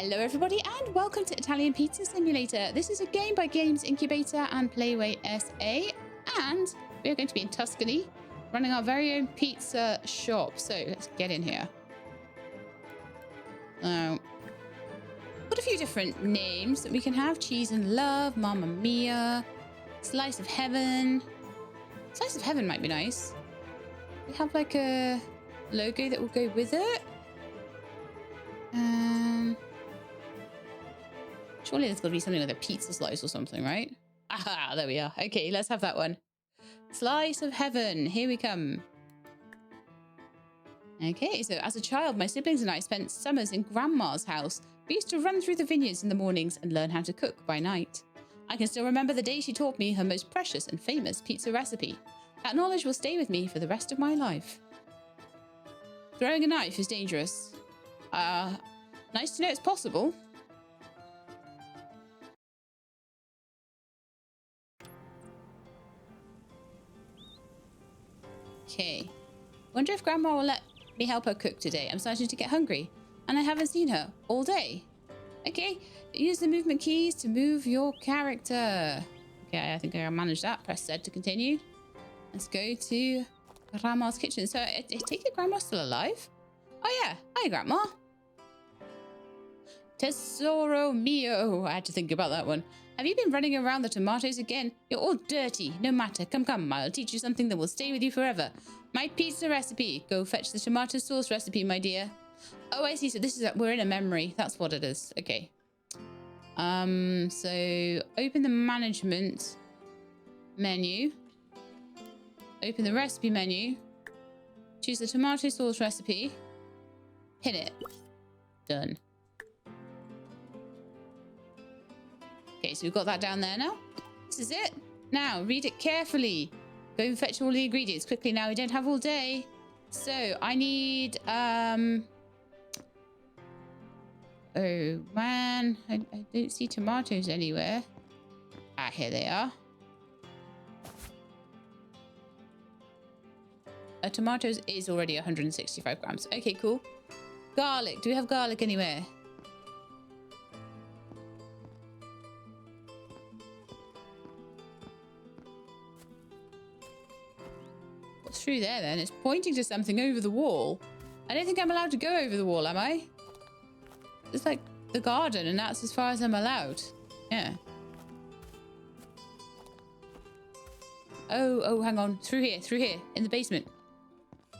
Hello everybody and welcome to Italian Pizza Simulator. This is a game by Games Incubator and Playway SA, and we are going to be in Tuscany running our very own pizza shop. So let's get in here. Now, got a few different names that we can have. Cheese and Love, Mamma Mia, Slice of Heaven. Slice of Heaven might be nice. We have like a logo that will go with it. Surely there's got to be something like a pizza slice or something, right? Aha, there we are. Okay, let's have that one. Slice of Heaven. Here we come. Okay, so as a child, my siblings and I spent summers in Grandma's house. We used to run through the vineyards in the mornings and learn how to cook by night. I can still remember the day she taught me her most precious and famous pizza recipe. That knowledge will stay with me for the rest of my life. Throwing a knife is dangerous. Nice to know it's possible. Okay. Wonder if Grandma will let me help her cook today. I'm starting to get hungry, and I haven't seen her all day. Okay. Use the movement keys to move your character. Okay, I think I managed that. Press Z to continue. Let's go to Grandma's kitchen. So I take it Grandma's still alive? Oh yeah. Hi, Grandma. Tesoro mio. I had to think about that one. Have you been running around the tomatoes again? You're all dirty. No matter. Come. I'll teach you something that will stay with you forever. My pizza recipe. Go fetch the tomato sauce recipe, my dear. Oh, I see. So this is we're in a memory. That's what it is. Okay. So open the management menu. Open the recipe menu. Choose the tomato sauce recipe. Hit it. Done. Okay, so we've got that down there now. This is it. Now, read it carefully. Go and fetch all the ingredients quickly now. We don't have all day. So, I need, oh, man. I don't see tomatoes anywhere. Ah, here they are. Tomatoes is already 165 grams. Okay, cool. Garlic. Do we have garlic anywhere? Through there then. It's pointing to something over the wall. I don't think I'm allowed to go over the wall, am I? It's like the garden and that's as far as I'm allowed. Yeah. Oh, hang on. Through here. In the basement.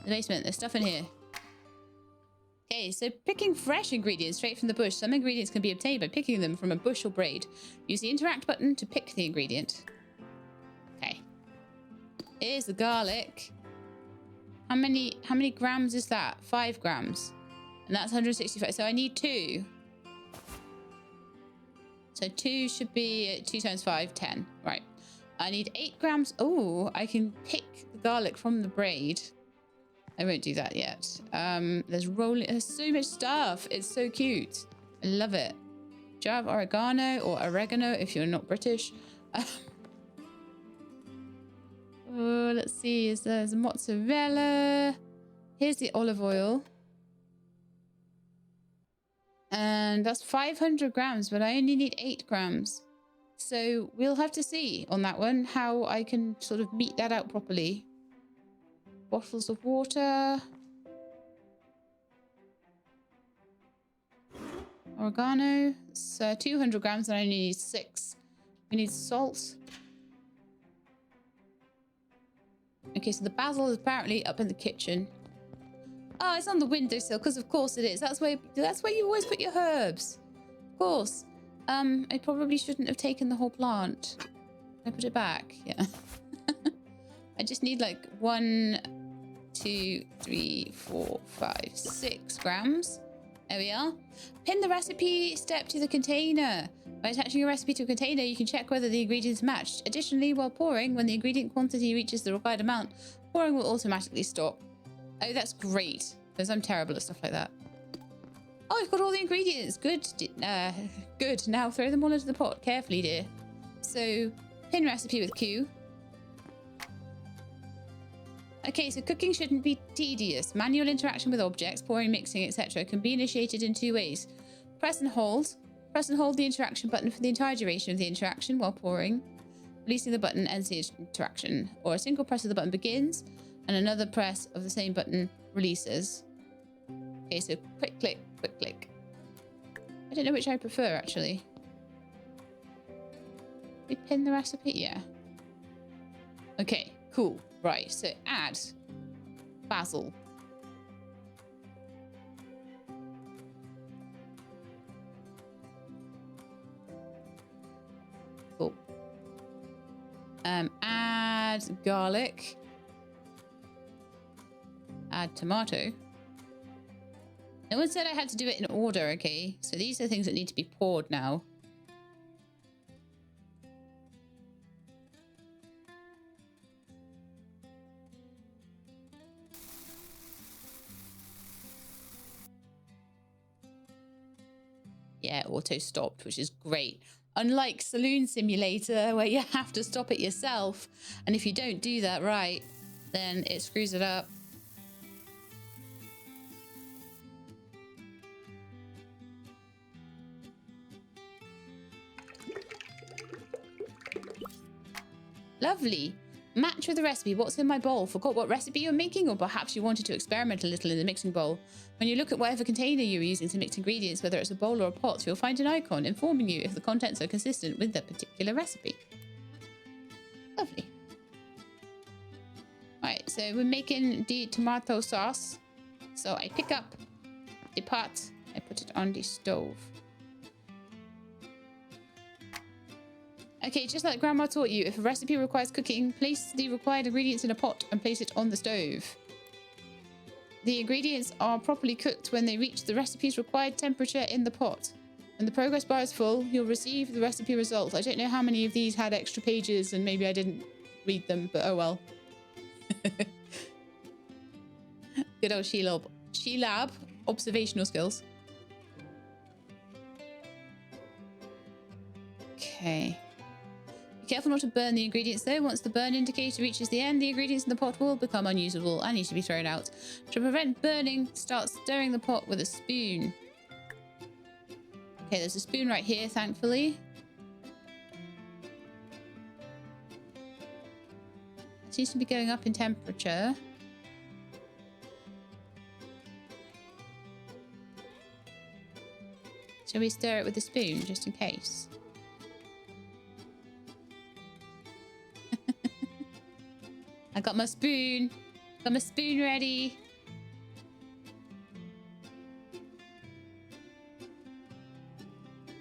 There's stuff in here. Okay, so picking fresh ingredients straight from the bush. Some ingredients can be obtained by picking them from a bush or braid. Use the interact button to pick the ingredient. Okay. Here's the garlic. How many grams is that? 5 grams. And that's 165. So I need 2. So 2 should be 2 times 5, 10. Right. I need 8 grams. Oh, I can pick the garlic from the braid. I won't do that yet. There's so much stuff. It's so cute. I love it. Do you have oregano or oregano if you're not British? Oh, let's see. There's mozzarella. Here's the olive oil. And that's 500 grams, but I only need 8 grams. So we'll have to see on that one how I can sort of meet that out properly. Bottles of water. Oregano. So 200 grams and I only need 6. We need salt. Okay, so the basil is apparently up in the kitchen. Oh, it's on the windowsill, because of course it is. That's where you always put your herbs. Of course. I probably shouldn't have taken the whole plant. I put it back. Yeah. I just need like 1, 2, 3, 4, 5, 6 grams. There we are. Pin the recipe step to the container. By attaching a recipe to a container, you can check whether the ingredients matched. Additionally, while pouring, when the ingredient quantity reaches the required amount, pouring will automatically stop. Oh, that's great, because I'm terrible at stuff like that. Oh, I've got all the ingredients. Good. Good. Now throw them all into the pot. Carefully, dear. So, pin recipe with Q. Okay, so cooking shouldn't be tedious. Manual interaction with objects, pouring, mixing, etc. can be initiated in 2 ways. press and hold. Press and hold the interaction button for the entire duration of the interaction while pouring. Releasing the button ends the interaction. Or a single press of the button begins, and another press of the same button releases. Okay, so quick click, quick click. I don't know which I prefer, actually. We pin the recipe? Yeah. Okay, cool. Right, so add basil. Cool. Add garlic. Add tomato. No one said I had to do it in order, okay? So these are things that need to be poured now. Yeah, auto stopped, which is great. Unlike Saloon Simulator, where you have to stop it yourself. And if you don't do that right, then it screws it up. Lovely. Match with the recipe. What's in my bowl? Forgot what recipe you're making, or perhaps you wanted to experiment a little in the mixing bowl. When you look at whatever container you're using to mix ingredients, whether it's a bowl or a pot, you'll find an icon informing you if the contents are consistent with that particular recipe. Lovely. Right, so we're making the tomato sauce. So I pick up the pot, I put it on the stove. Okay, just like Grandma taught you, if a recipe requires cooking, place the required ingredients in a pot and place it on the stove. The ingredients are properly cooked when they reach the recipe's required temperature in the pot. When the progress bar is full, you'll receive the recipe results. I don't know how many of these had extra pages and maybe I didn't read them, but oh well. Good old She-Lab observational skills. Okay. Be careful not to burn the ingredients though. Once the burn indicator reaches the end, the ingredients in the pot will become unusable and need to be thrown out. To prevent burning, start stirring the pot with a spoon. Okay, there's a spoon right here, thankfully. It seems to be going up in temperature. Shall we stir it with a spoon, just in case? I got my spoon. Got my spoon ready.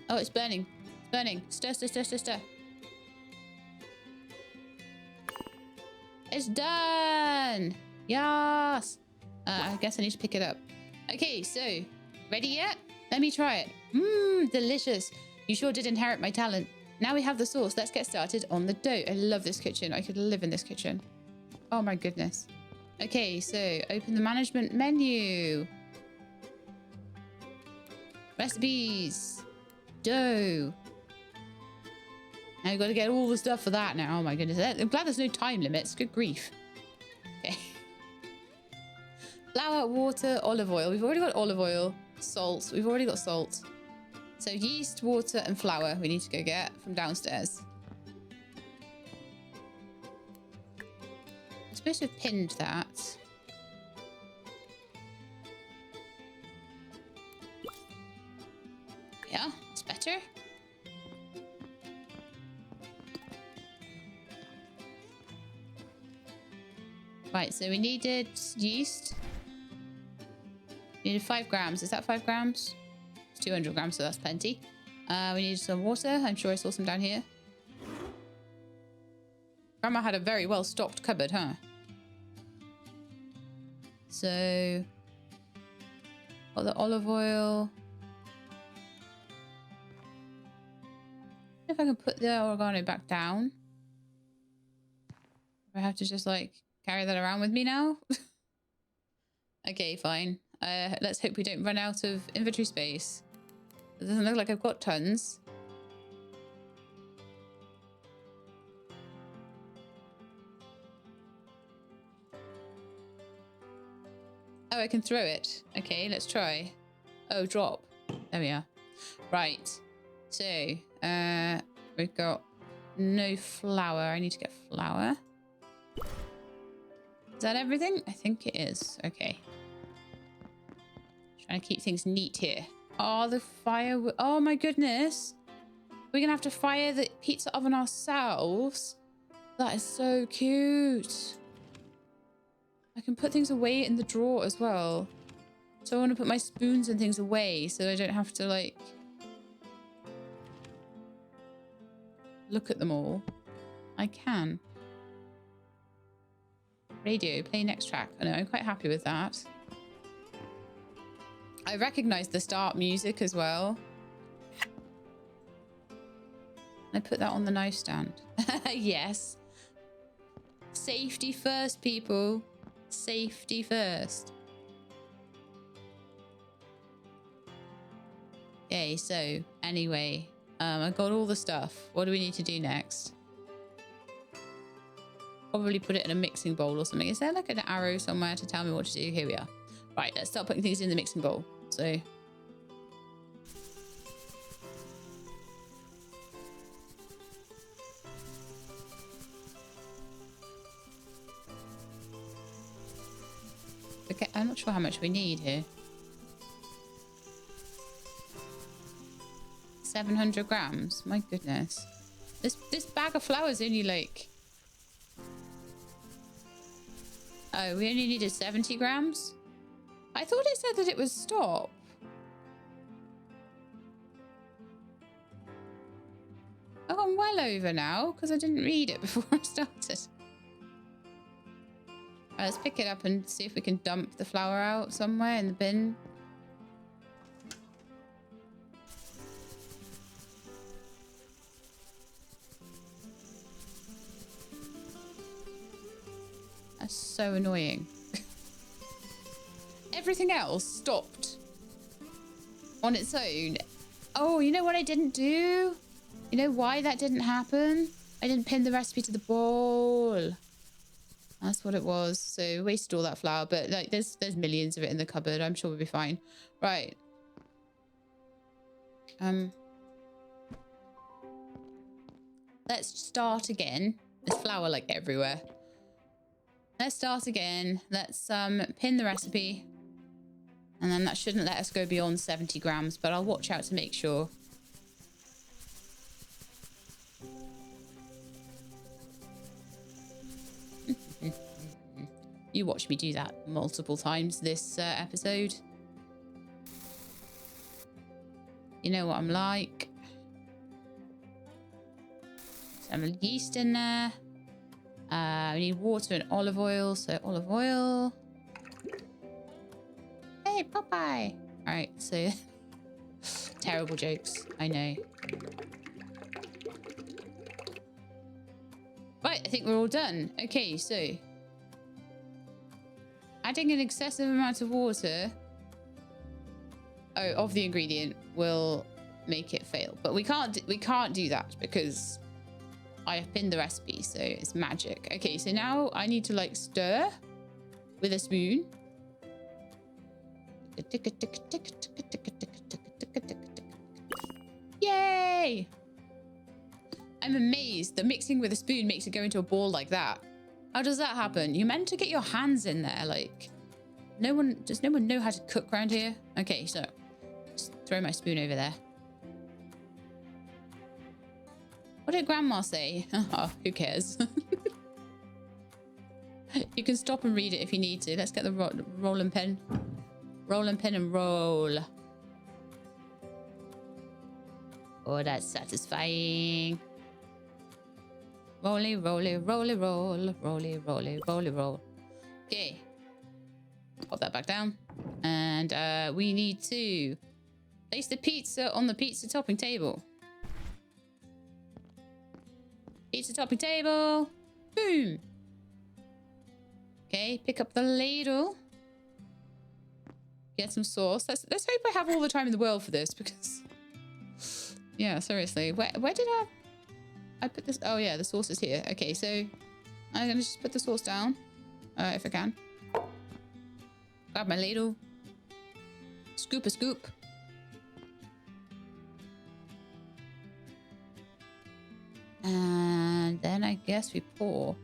Oh, it's burning. It's burning. Stir, stir, stir, stir, stir. It's done. Yes. I guess I need to pick it up. Okay, so ready yet? Let me try it. Mmm, delicious. You sure did inherit my talent. Now we have the sauce. Let's get started on the dough. I love this kitchen. I could live in this kitchen. Oh my goodness. Okay, so open the management menu. Recipes. Dough. Now you've got to get all the stuff for that now. Oh my goodness. I'm glad there's no time limits. Good grief. Okay. Flour, water, olive oil. We've already got olive oil. Salt. We've already got salt. So yeast, water, and flour we need to go get from downstairs. I'm supposed to have pinned that. Yeah, it's better. Right, so we needed yeast. We needed 5 grams. Is that 5 grams? It's 200 grams, so that's plenty. We needed some water. I'm sure I saw some down here. Grandma had a very well-stocked cupboard, huh? So, got the olive oil. I don't know if I can put the oregano back down. I have to just like carry that around with me now. Okay, fine. Let's hope we don't run out of inventory space. It doesn't look like I've got tons. Oh, I can throw it. Okay, let's try. Oh, drop. There we are. Right. So, we've got no flour. I need to get flour. Is that everything? I think it is. Okay. Trying to keep things neat here. Oh, the fire. Oh my goodness. We're going to have to fire the pizza oven ourselves. That is so cute. I can put things away in the drawer as well. So I want to put my spoons and things away so I don't have to like look at them all. I can. Radio, play next track. I know, I'm quite happy with that. I recognize the start music as well. I put that on the nightstand. Yes. Safety first, people. Safety first. Okay, so anyway, I got all the stuff. What do we need to do next? Probably put it in a mixing bowl or something. Is there like an arrow somewhere to tell me what to do? Here we are. Right, let's start putting things in the mixing bowl. So okay, I'm not sure how much we need here. 700 grams. My goodness. This bag of flour is only like... Oh, we only needed 70 grams? I thought it said that it was stop. I've gone well over now because I didn't read it before I started. Right, let's pick it up and see if we can dump the flour out somewhere in the bin. That's so annoying. Everything else stopped on its own. Oh, you know what I didn't do? You know why that didn't happen? I didn't pin the recipe to the bowl. That's what it was. So wasted all that flour, but like there's millions of it in the cupboard. I'm sure we'll be fine. Right. Let's start again. There's flour like everywhere. Let's start again. Let's pin the recipe. And then that shouldn't let us go beyond 70 grams, but I'll watch out to make sure. You watch me do that multiple times this episode. You know what I'm like. Some yeast in there. We need water and olive oil, so olive oil. Hey, Popeye! Alright, so... terrible jokes, I know. Right, I think we're all done. Okay, so... adding an excessive amount of water... of the ingredient will make it fail. But we can't do that because... I have pinned the recipe, so it's magic. Okay, so now I need to like stir with a spoon. Yay! I'm amazed that mixing with a spoon makes it go into a ball like that. How does that happen? You're meant to get your hands in there, like... Does no one know how to cook around here? Okay, so... just throw my spoon over there. What did Grandma say? Oh, who cares? You can stop and read it if you need to. Let's get the rolling pin. Rolling pin and roll. Oh, that's satisfying. Rolly, rolly, rolly, roll. Rolly, rolly, rolly, roll. Okay. Pop that back down. And we need to place the pizza on the pizza topping table. Pizza topping table. Boom. Okay, pick up the ladle. Get some sauce. Let's hope I have all the time in the world for this because... yeah, seriously. Where did I put this? Oh, yeah, the sauce is here. Okay, so I'm going to just put the sauce down. If I can. Grab my ladle. Scoop a scoop. And then I guess we pour.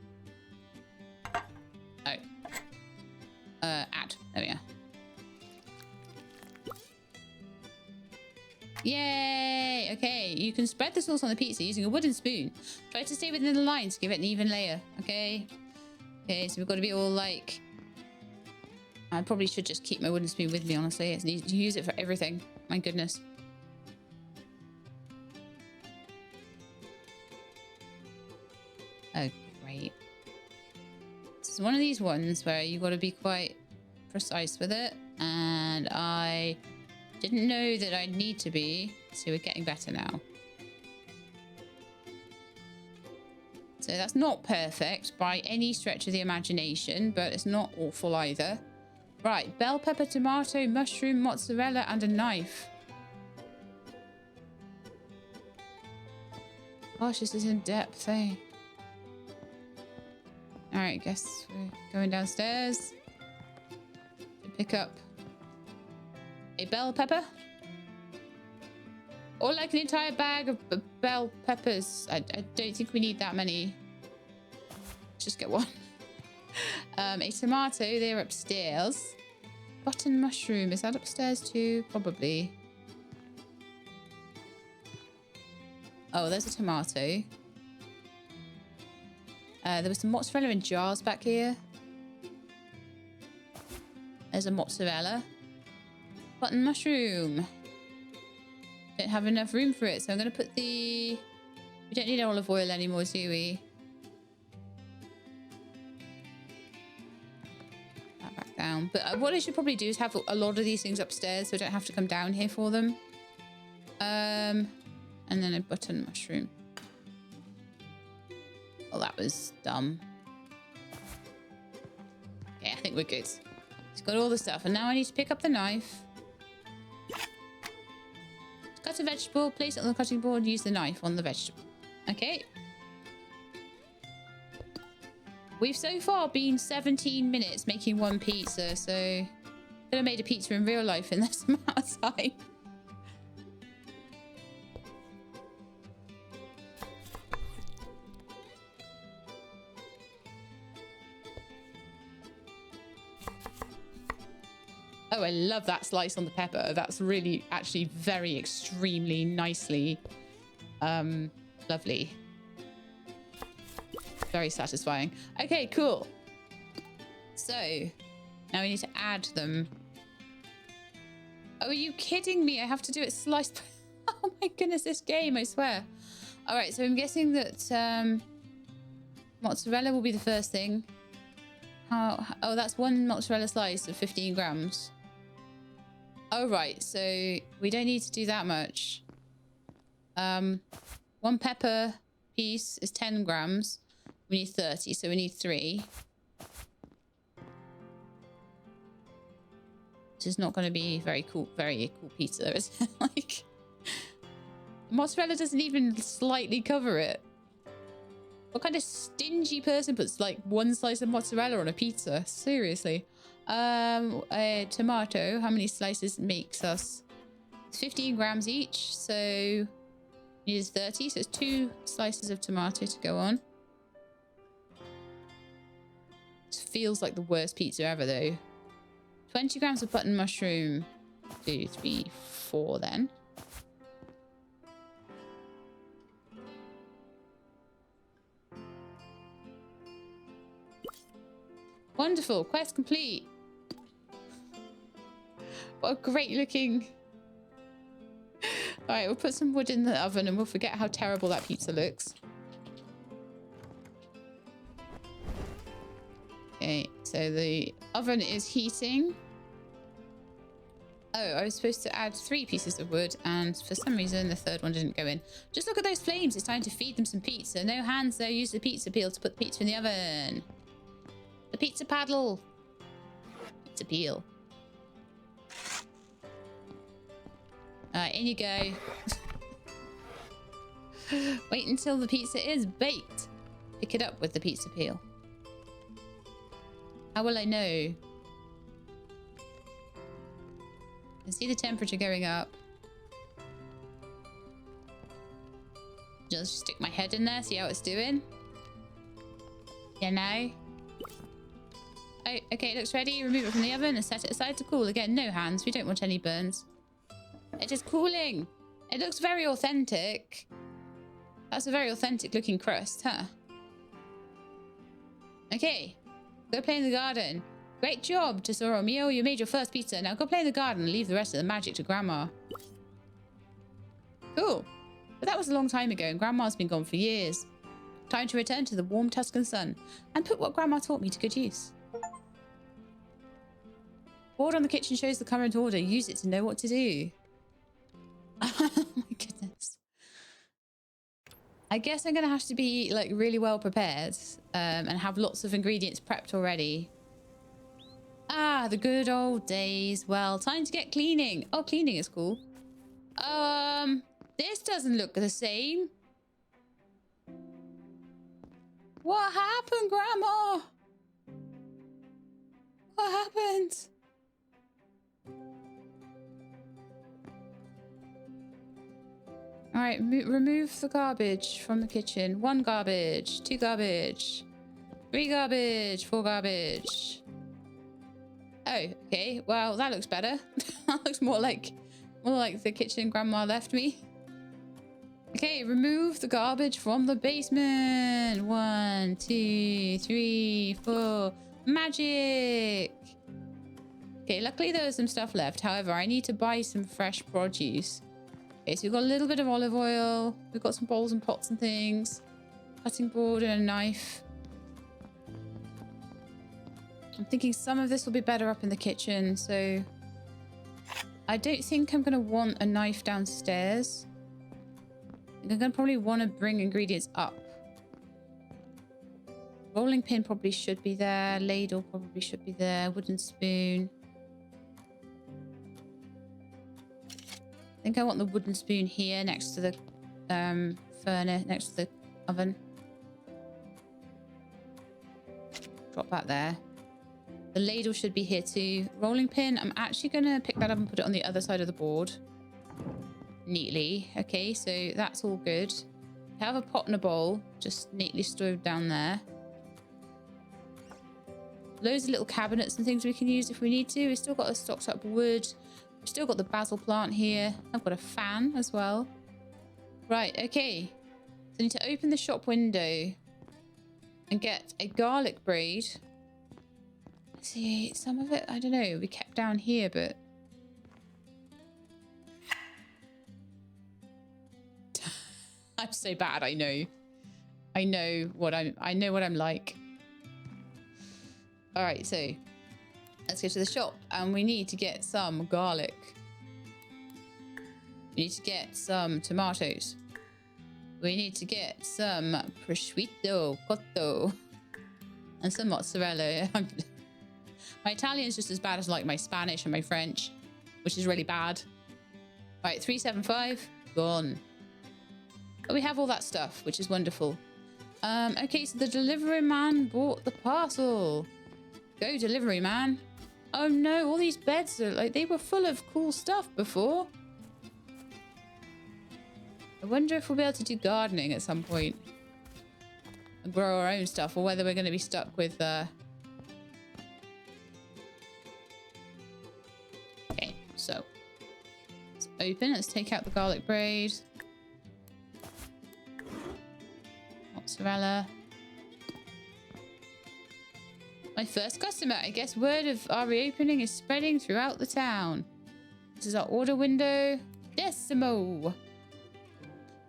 Oh. Add. There we are. Yay! Okay, you can spread the sauce on the pizza using a wooden spoon. Try to stay within the lines to give it an even layer. Okay. Okay, so we've got to be all like... I probably should just keep my wooden spoon with me, honestly. I need to use it for everything. My goodness. Oh, great. This is one of these ones where you've got to be quite precise with it. And I didn't know that I'd need to be. So we're getting better now. So that's not perfect by any stretch of the imagination, but it's not awful either. Right, bell pepper, tomato, mushroom, mozzarella, and a knife. Gosh, this is in depth, eh? Alright, guess we're going downstairs to pick up a bell pepper. Or like an entire bag of bell peppers. I don't think we need that many. Let's just get one. A tomato, they're upstairs. Button mushroom, is that upstairs too? Probably. Oh, there's a tomato. There was some mozzarella in jars back here. There's a mozzarella. Button mushroom. Don't have enough room for it, so I'm going to put the... We don't need olive oil anymore, do we? That back down. But what I should probably do is have a lot of these things upstairs so I don't have to come down here for them. And then a button mushroom. Oh, that was dumb. Okay, I think we're good. It's got all the stuff. And now I need to pick up the knife. Cut a vegetable, place it on the cutting board, use the knife on the vegetable. Okay. We've so far been 17 minutes making one pizza, so could have made a pizza in real life in this amount of time. Oh, I love that slice on the pepper. That's really, actually very extremely nicely lovely. Very satisfying. Okay, cool. So, now we need to add them. Oh, are you kidding me? I have to do it sliced. Oh my goodness, this game, I swear. All right, so I'm guessing that mozzarella will be the first thing. Oh, that's one mozzarella slice of 15 grams. Oh, right. So we don't need to do that much. One pepper piece is 10 grams. We need 30, so we need 3. This is not going to be very cool pizza, is it? Like, mozzarella doesn't even slightly cover it. What kind of stingy person puts like one slice of mozzarella on a pizza? Seriously. A tomato, how many slices makes us? It's 15 grams each, so need 30, so it's 2 slices of tomato to go on. This feels like the worst pizza ever though. 20 grams of button mushroom. 2, 3, 4 then. Wonderful, quest complete. What a great looking... Alright, we'll put some wood in the oven and we'll forget how terrible that pizza looks. Okay, so the oven is heating. Oh, I was supposed to add 3 pieces of wood and for some reason the third one didn't go in. Just look at those flames, it's time to feed them some pizza. No hands though, use the pizza peel to put the pizza in the oven. The pizza paddle. Pizza peel. In you go. Wait until the pizza is baked. Pick it up with the pizza peel. How will I know? I can see the temperature going up. Just stick my head in there, see how it's doing. You know? Oh, okay, it looks ready. Remove it from the oven and set it aside to cool. Again, no hands. We don't want any burns. It is cooling. It looks very authentic. That's a very authentic looking crust, huh? Okay. Go play in the garden. Great job, Tesoro mio. You made your first pizza. Now go play in the garden and leave the rest of the magic to Grandma. Cool. But that was a long time ago and Grandma's been gone for years. Time to return to the warm Tuscan sun and put what Grandma taught me to good use. Board on the kitchen shows the current order. Use it to know what to do. Oh my goodness. I guess I'm going to have to be like really well prepared and have lots of ingredients prepped already. Ah, the good old days. Well, time to get cleaning. Oh, cleaning is cool. This doesn't look the same. What happened, Grandma? What happened? All right, remove the garbage from the kitchen. 1 garbage, 2 garbage, 3 garbage, 4 garbage. Oh, okay. Well, that looks better. That looks more like the kitchen Grandma left me. Okay, remove the garbage from the basement. 1, 2, 3, 4. Magic. Okay, luckily there was some stuff left. However, I need to buy some fresh produce. Okay, so we've got a little bit of olive oil. We've got some bowls and pots and things. Cutting board and a knife. I'm thinking some of this will be better up in the kitchen, so I don't think I'm going to want a knife downstairs. I'm going to probably want to bring ingredients up. Rolling pin probably should be there. Ladle probably should be there. Wooden spoon. I think I want the wooden spoon here next to the furnace, next to the oven. Drop that there. The ladle should be here too. Rolling pin, I'm actually going to pick that up and put it on the other side of the board. Neatly. Okay, so that's all good. I have a pot and a bowl just neatly stowed down there. Loads of little cabinets and things we can use if we need to. We've still got the stocked up wood. We've still got the basil plant here. I've got a fan as well. Right, okay. So I need to open the shop window and get a garlic braid. See, some of it, I don't know, we kept down here, but I'm so bad, I know. I know what I'm like. All right, so let's go to the shop and we need to get some garlic. We need to get some tomatoes. We need to get some prosciutto, cotto, and some mozzarella. My Italian is just as bad as like my Spanish and my French, which is really bad. All right, 375, gone. But we have all that stuff, which is wonderful. Okay, so the delivery man bought the parcel. Go, delivery man. Oh no, all these beds are like, they were full of cool stuff before. I wonder if we'll be able to do gardening at some point and grow our own stuff, or whether we're going to be stuck with okay, so let's open. Let's take out the garlic braid. Mozzarella. My first customer. I guess word of our reopening is spreading throughout the town. This is our order window. Decimo.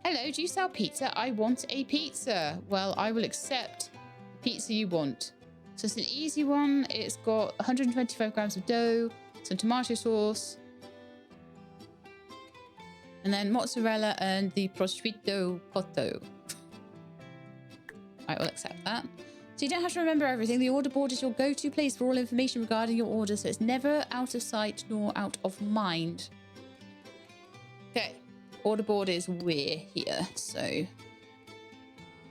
Hello, do you sell pizza? I want a pizza. Well, I will accept the pizza you want. So it's an easy one. It's got 125 grams of dough, some tomato sauce, and then mozzarella and the prosciutto cotto. I will accept that. So you don't have to remember everything. The order board is your go-to place for all information regarding your order, so it's never out of sight nor out of mind. Okay, order board is we're here, so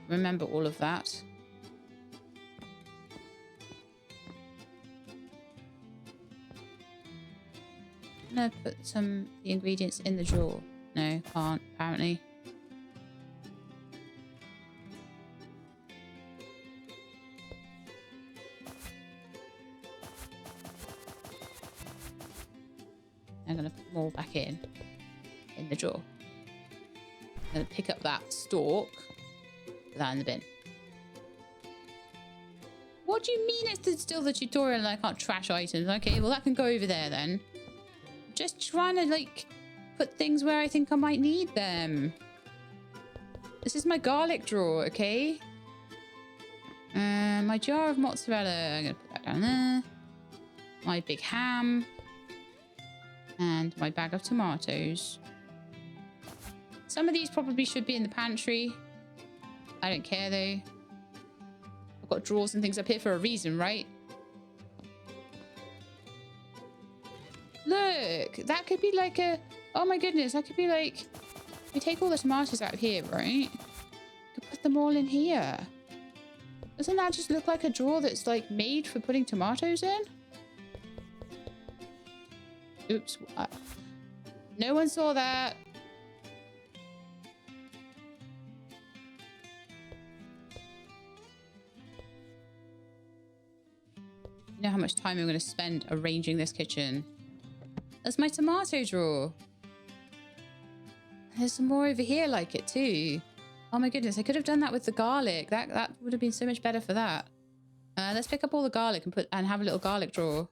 remember all of that. I'm gonna put some of the ingredients in the drawer. No, can't, apparently. going to put them all back in the drawer. I'm going to pick up that stalk. Put that in the bin. What do you mean it's still the tutorial and I can't trash items? Okay, well that can go over there then. Just trying to like put things where I think I might need them. This is my garlic drawer, okay? My jar of mozzarella, I'm gonna put that down there. My big ham. And my bag of tomatoes. Some of these probably should be in the pantry. I don't care though. I've got drawers and things up here for a reason, right? Look, that could be like a... Oh my goodness, that could be like... We take all the tomatoes out here, right? Could put them all in here. Doesn't that just look like a drawer that's like made for putting tomatoes in? Oops. No one saw that. You know how much time I'm going to spend arranging this kitchen. That's my tomato drawer. There's some more over here like it too. Oh my goodness, I could have done that with the garlic. That would have been so much better for that. Let's pick up all the garlic and have a little garlic drawer.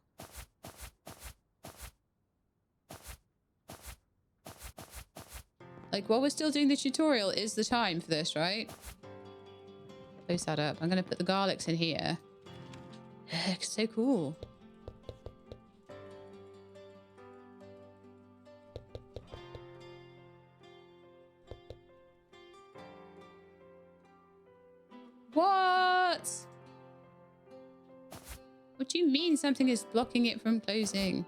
Like, while we're still doing the tutorial is the time for this, right? Close that up. I'm going to put the garlics in here. It's so cool. What? What do you mean something is blocking it from closing?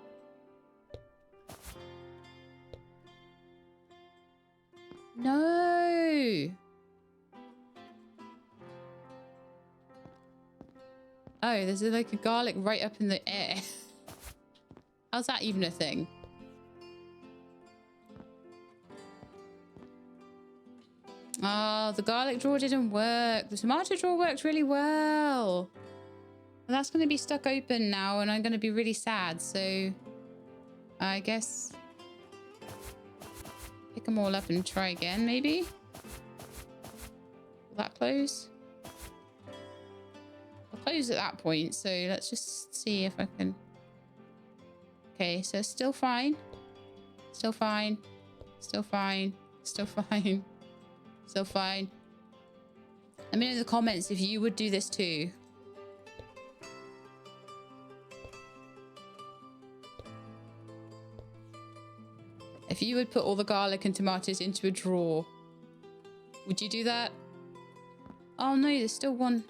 No. Oh, there's like a garlic right up in the air. How's that even a thing? Oh, the garlic drawer didn't work. The tomato drawer worked really well. Well, that's going to be stuck open now and I'm going to be really sad. So I guess pick them all up and try again, maybe? Will that close? I'll close at that point. So let's just see if I can. Okay, so still fine. Still fine. Still fine. Still fine. Still fine. Let me know in the comments if you would do this too. If you would put all the garlic and tomatoes into a drawer, would you do that? Oh no, there's still one.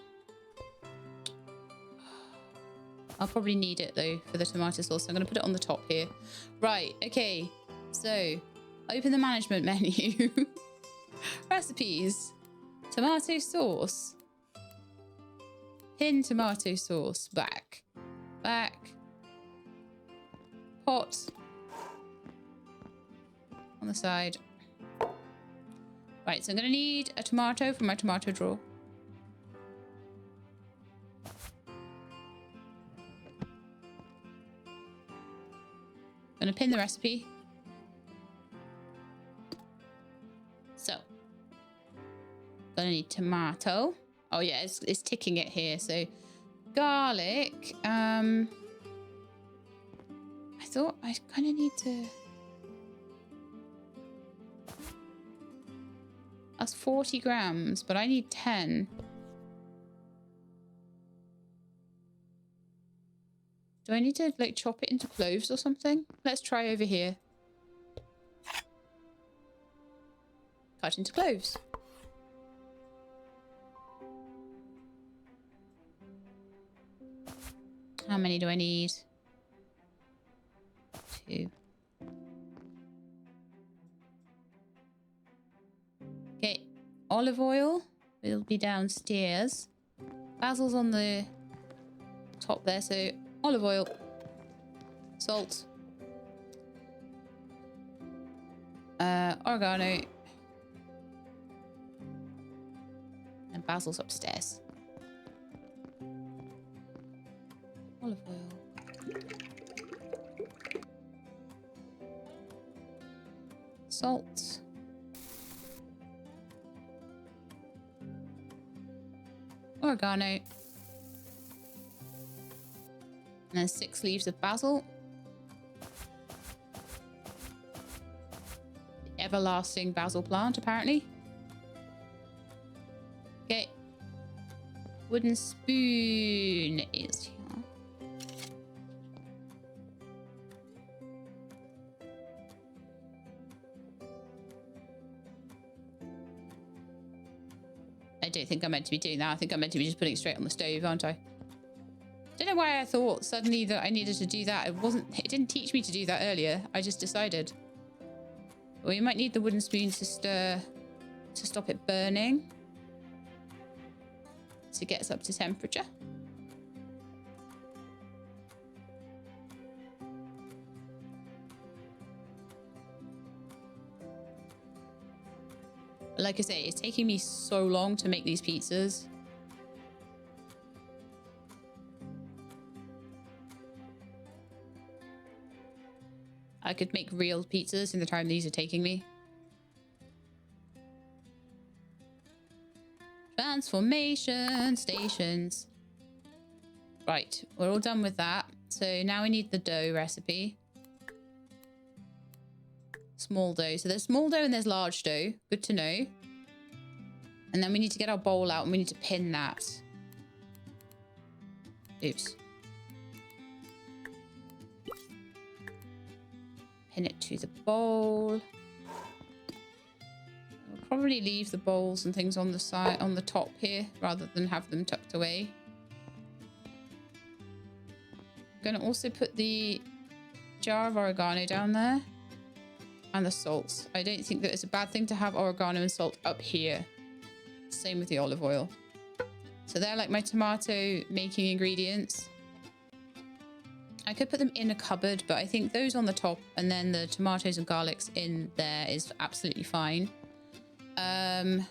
I'll probably need it though for the tomato sauce. So I'm going to put it on the top here. Right, okay. So, open the management menu. Recipes. Tomato sauce. Pin tomato sauce. Back. Back. Pot. On the side. Right, so I'm going to need a tomato for my tomato drawer. I'm going to pin the recipe. So. Gonna need tomato. Oh yeah, it's ticking it here. So garlic. I thought I kind of need to. That's 40 grams, but I need 10. Do I need to like chop it into cloves or something? Let's try over here. Cut into cloves. How many do I need? 2. Okay, olive oil will be downstairs. Basil's on the top there, so olive oil, salt, oregano, and basil's upstairs. Olive oil. Salt. Oregano. And then 6 leaves of basil. The everlasting basil plant, apparently. Okay. Wooden spoon is here. I don't think I'm meant to be doing that. I think I'm meant to be just putting it straight on the stove, aren't I? Don't know why I thought suddenly that I needed to do that. It didn't teach me to do that earlier. I just decided. Well, you might need the wooden spoon to stir to stop it burning. So it gets up to temperature. Like I say, it's taking me so long to make these pizzas. I could make real pizzas in the time these are taking me. Transformation stations. Right, we're all done with that. So now we need the dough recipe. Small dough. So there's small dough and there's large dough. Good to know. And then we need to get our bowl out and we need to pin that. Oops. Pin it to the bowl. I'll probably leave the bowls and things on the side, on the top here, rather than have them tucked away. I'm going to also put the jar of oregano down there. And the salt. I don't think that it's a bad thing to have oregano and salt up here. Same with the olive oil. So they're like my tomato making ingredients. I could put them in a cupboard, but I think those on the top and then the tomatoes and garlics in there is absolutely fine. Pin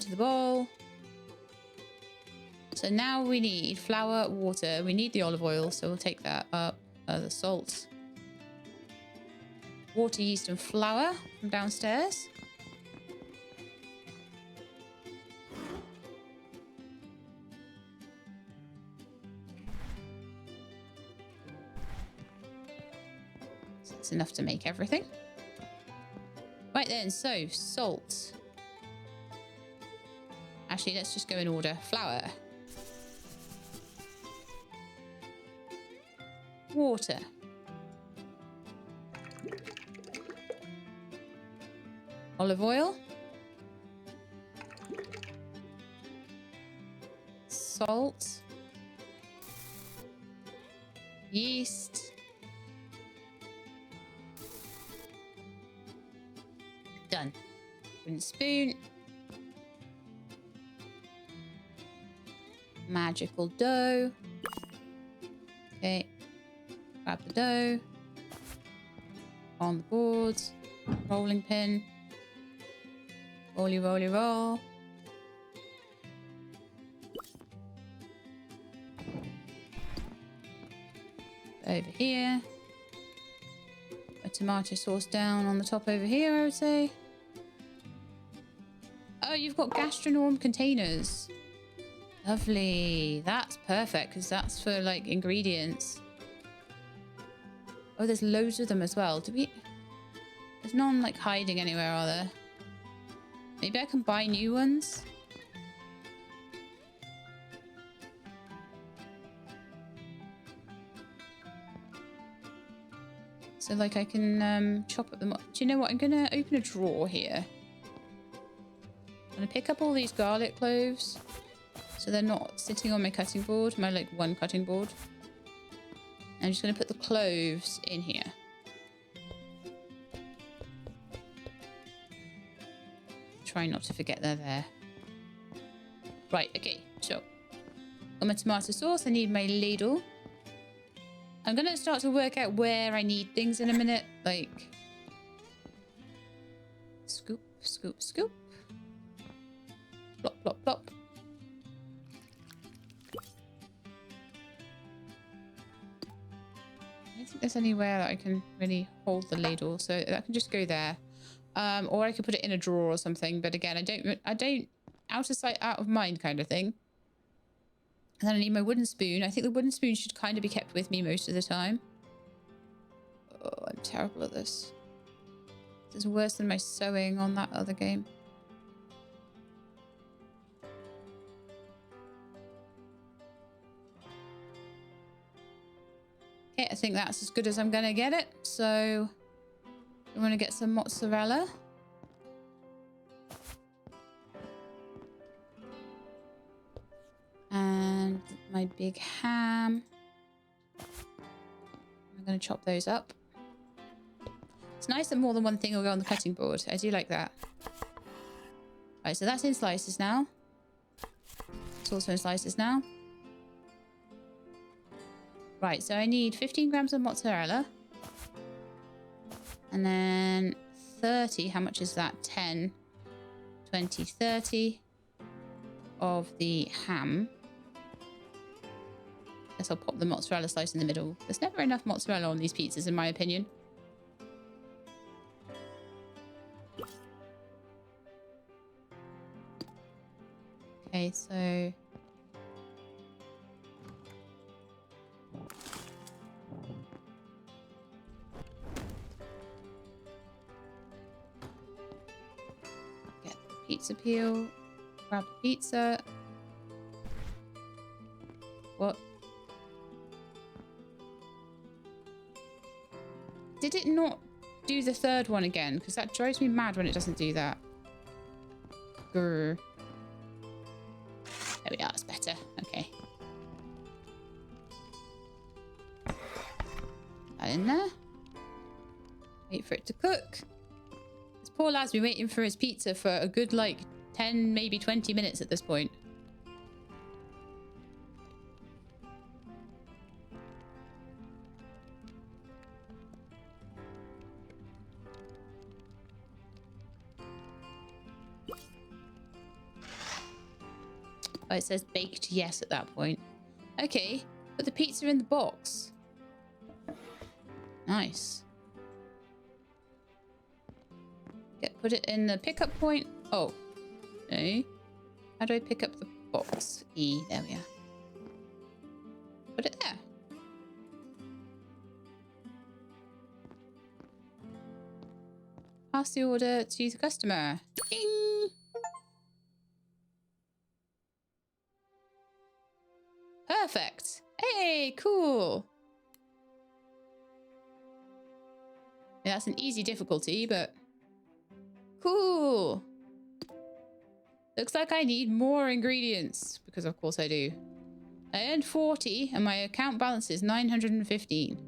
to the bowl. So now we need flour, water. We need the olive oil, so we'll take that up. The salt. Water, yeast, and flour from downstairs. So that's enough to make everything. Right then, so salt. Actually, let's just go in order. Flour. Water. Olive oil. Salt. Yeast. Done. Wooden spoon. Magical dough. Okay. Grab the dough. On the boards. Rolling pin. Rolly, rolly, roll. Over here. A tomato sauce down on the top over here, I would say. Oh, you've got gastronome containers. Lovely. That's perfect, because that's for, like, ingredients. Oh, there's loads of them as well. There's none, like, hiding anywhere, are there? Maybe I can buy new ones. So like I can chop up them up. Do you know what? I'm gonna open a drawer here. I'm gonna pick up all these garlic cloves. So they're not sitting on my cutting board, my like one cutting board. I'm just gonna put the cloves in here. Try not to forget they're there. Right, okay, so got my tomato sauce. I need my ladle. I'm gonna start to work out where I need things in a minute. Like scoop, scoop, scoop. Plop, plop, plop. there's anywhere that I can really hold the ladle, so that can just go there. Or I could put it in a drawer or something. But again, I don't out of sight, out of mind kind of thing. And then I need my wooden spoon. I think the wooden spoon should kind of be kept with me most of the time. Oh, I'm terrible at this. This is worse than my sewing on that other game. Okay, I think that's as good as I'm going to get it. So I'm going to get some mozzarella. And my big ham. I'm going to chop those up. It's nice that more than one thing will go on the cutting board. I do like that. Right, so that's in slices now. It's also in slices now. Right, so I need 15 grams of mozzarella. And then 30, how much is that? 10, 20, 30 of the ham. Guess I'll pop the mozzarella slice in the middle. There's never enough mozzarella on these pizzas, in my opinion. Okay, so... get the pizza peel. Grab the pizza. What? Did it not do the third one again? Because that drives me mad when it doesn't do that. Grr. There we are, it's better. Okay. That in there. Wait for it to cook. This poor lad's been waiting for his pizza for a good, like, 10, maybe 20 minutes at this point. Oh, it says baked yes at that point. Okay, put the pizza in the box. Nice. Put it in the pickup point. Oh, no. How do I pick up the box? E, there we are. Put it there. Pass the order to the customer. Ding! Perfect. Hey, cool. Yeah, that's an easy difficulty, but cool. Looks like I need more ingredients, because of course I do. I earned 40 and my account balance is 915.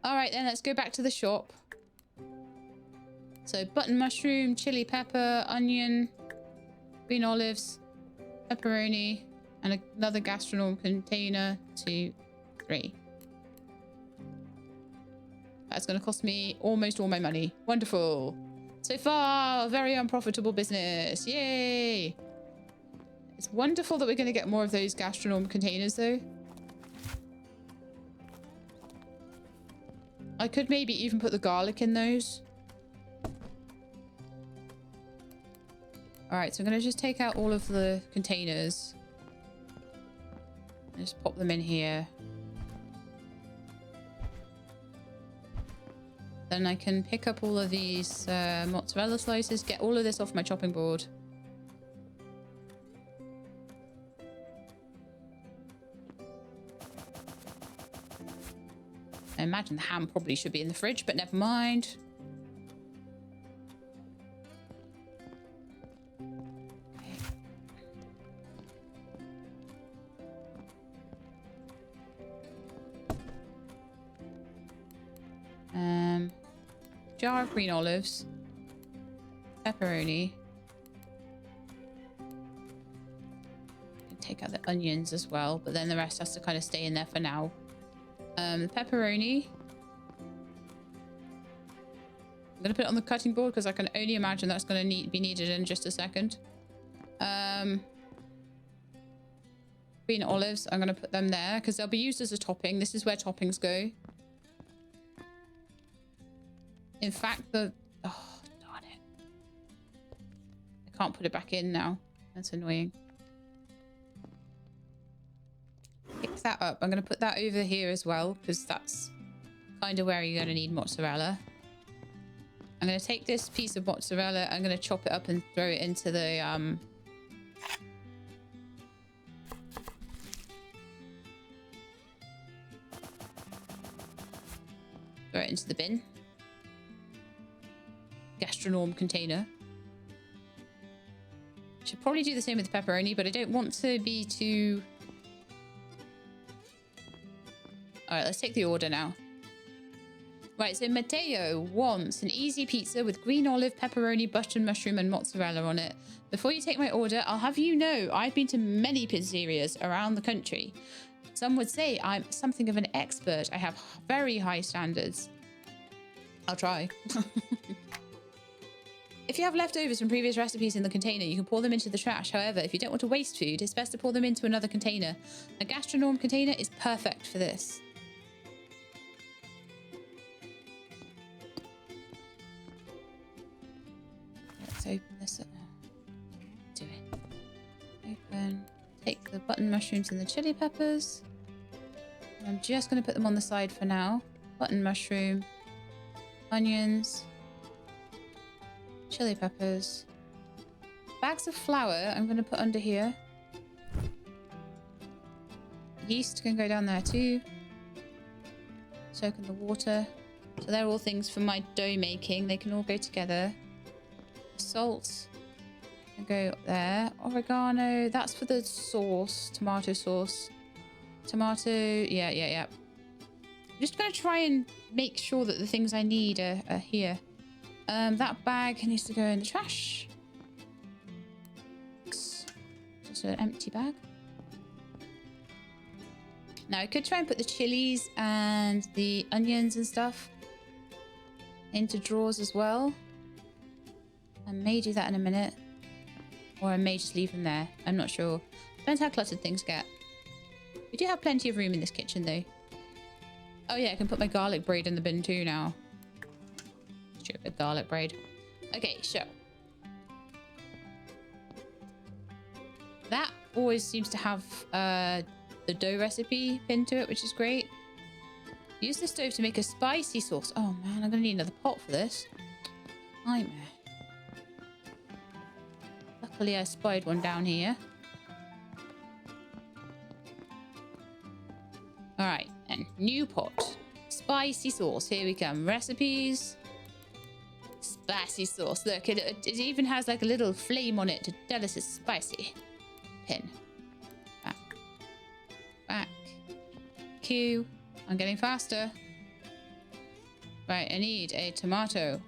All right, then let's go back to the shop. So button mushroom, chili pepper, onion, green olives, pepperoni, and another gastronome container, 2, 3. That's going to cost me almost all my money. Wonderful. So far, very unprofitable business. Yay. It's wonderful that we're going to get more of those gastronome containers, though. I could maybe even put the garlic in those. All right, so I'm going to just take out all of the containers. Just pop them in here. Then I can pick up all of these mozzarella slices, get all of this off my chopping board. I imagine the ham probably should be in the fridge, but never mind. Jar of green olives, pepperoni. Take out the onions as well, but then the rest has to kind of stay in there for now. Pepperoni. I'm gonna put it on the cutting board because I can only imagine that's gonna be needed in just a second. Green olives, I'm gonna put them there because they'll be used as a topping. This is where toppings go. In fact, the... Oh, darn it. I can't put it back in now. That's annoying. Pick that up. I'm going to put that over here as well, because that's kind of where you're going to need mozzarella. I'm going to take this piece of mozzarella. I'm going to chop it up and throw it into the... Throw it into the bin. Gastronome container. Should probably do the same with the pepperoni, but I don't want to be too... Alright, let's take the order now. Right, so Matteo wants an easy pizza with green olive, pepperoni, button mushroom, and mozzarella on it. Before you take my order, I'll have you know I've been to many pizzerias around the country. Some would say I'm something of an expert. I have very high standards. I'll try. If you have leftovers from previous recipes in the container, you can pour them into the trash. However, if you don't want to waste food, it's best to pour them into another container. A gastronome container is perfect for this. Let's open this up. Do it. Open. Take the button mushrooms and the chili peppers. I'm just going to put them on the side for now. Button mushroom, onions, chili peppers, bags of flour I'm going to put under here. Yeast can go down there too. Soak in the water. So they're all things for my dough making. They can all go together. Salt can go up there. Oregano, that's for the sauce, tomato sauce. Tomato, yeah. I'm just going to try and make sure that the things I need are here. That bag needs to go in the trash. Just an empty bag. Now I could try and put the chilies and the onions and stuff into drawers as well. I may do that in a minute. Or I may just leave them there. I'm not sure. Depends how cluttered things get. We do have plenty of room in this kitchen though. Oh yeah, I can put my garlic braid in the bin too now. Stupid garlic braid. Okay, so. That always seems to have the dough recipe pinned to it, which is great. Use the stove to make a spicy sauce. Oh man, I'm gonna need another pot for this. Nightmare. Luckily I spied one down here. Alright, and new pot. Spicy sauce. Here we come. Recipes. Spicy sauce. Look, it even has like a little flame on it to tell us it's spicy. Pin. Back. Back. Q. I'm getting faster. Right, I need a tomato.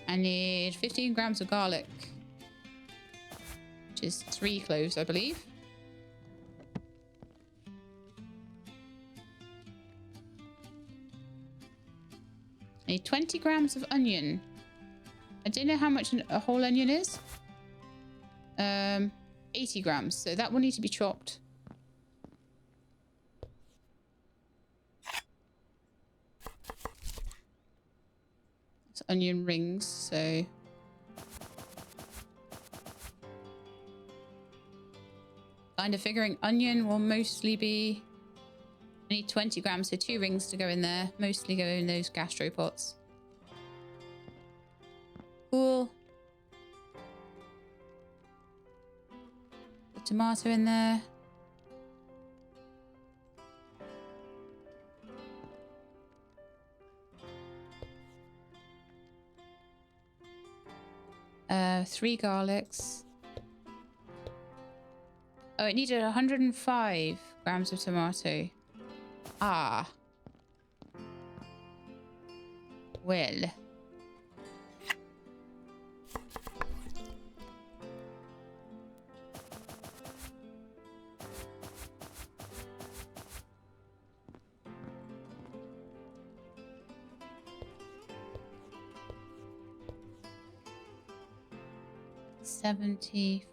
I need 15 grams of garlic. Which is 3 cloves, I believe. I need 20 grams of onion. I don't know how much a whole onion is. 80 grams, so that will need to be chopped. It's onion rings, so... Kind of figuring onion will mostly be... I need 20 grams, so 2 rings to go in there. Mostly go in those gastropots. Cool. Put tomato in there. Three garlics. Oh, it needed 105 grams of tomato. Ah. Well. $78.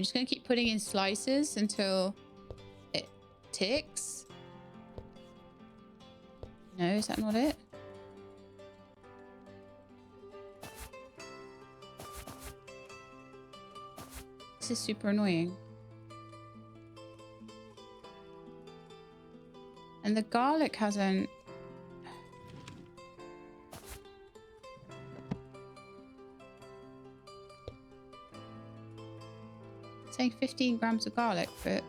just going to keep putting in slices until it ticks. No, is that not it? This is super annoying. And the garlic hasn't... It's saying 15 grams of garlic, but...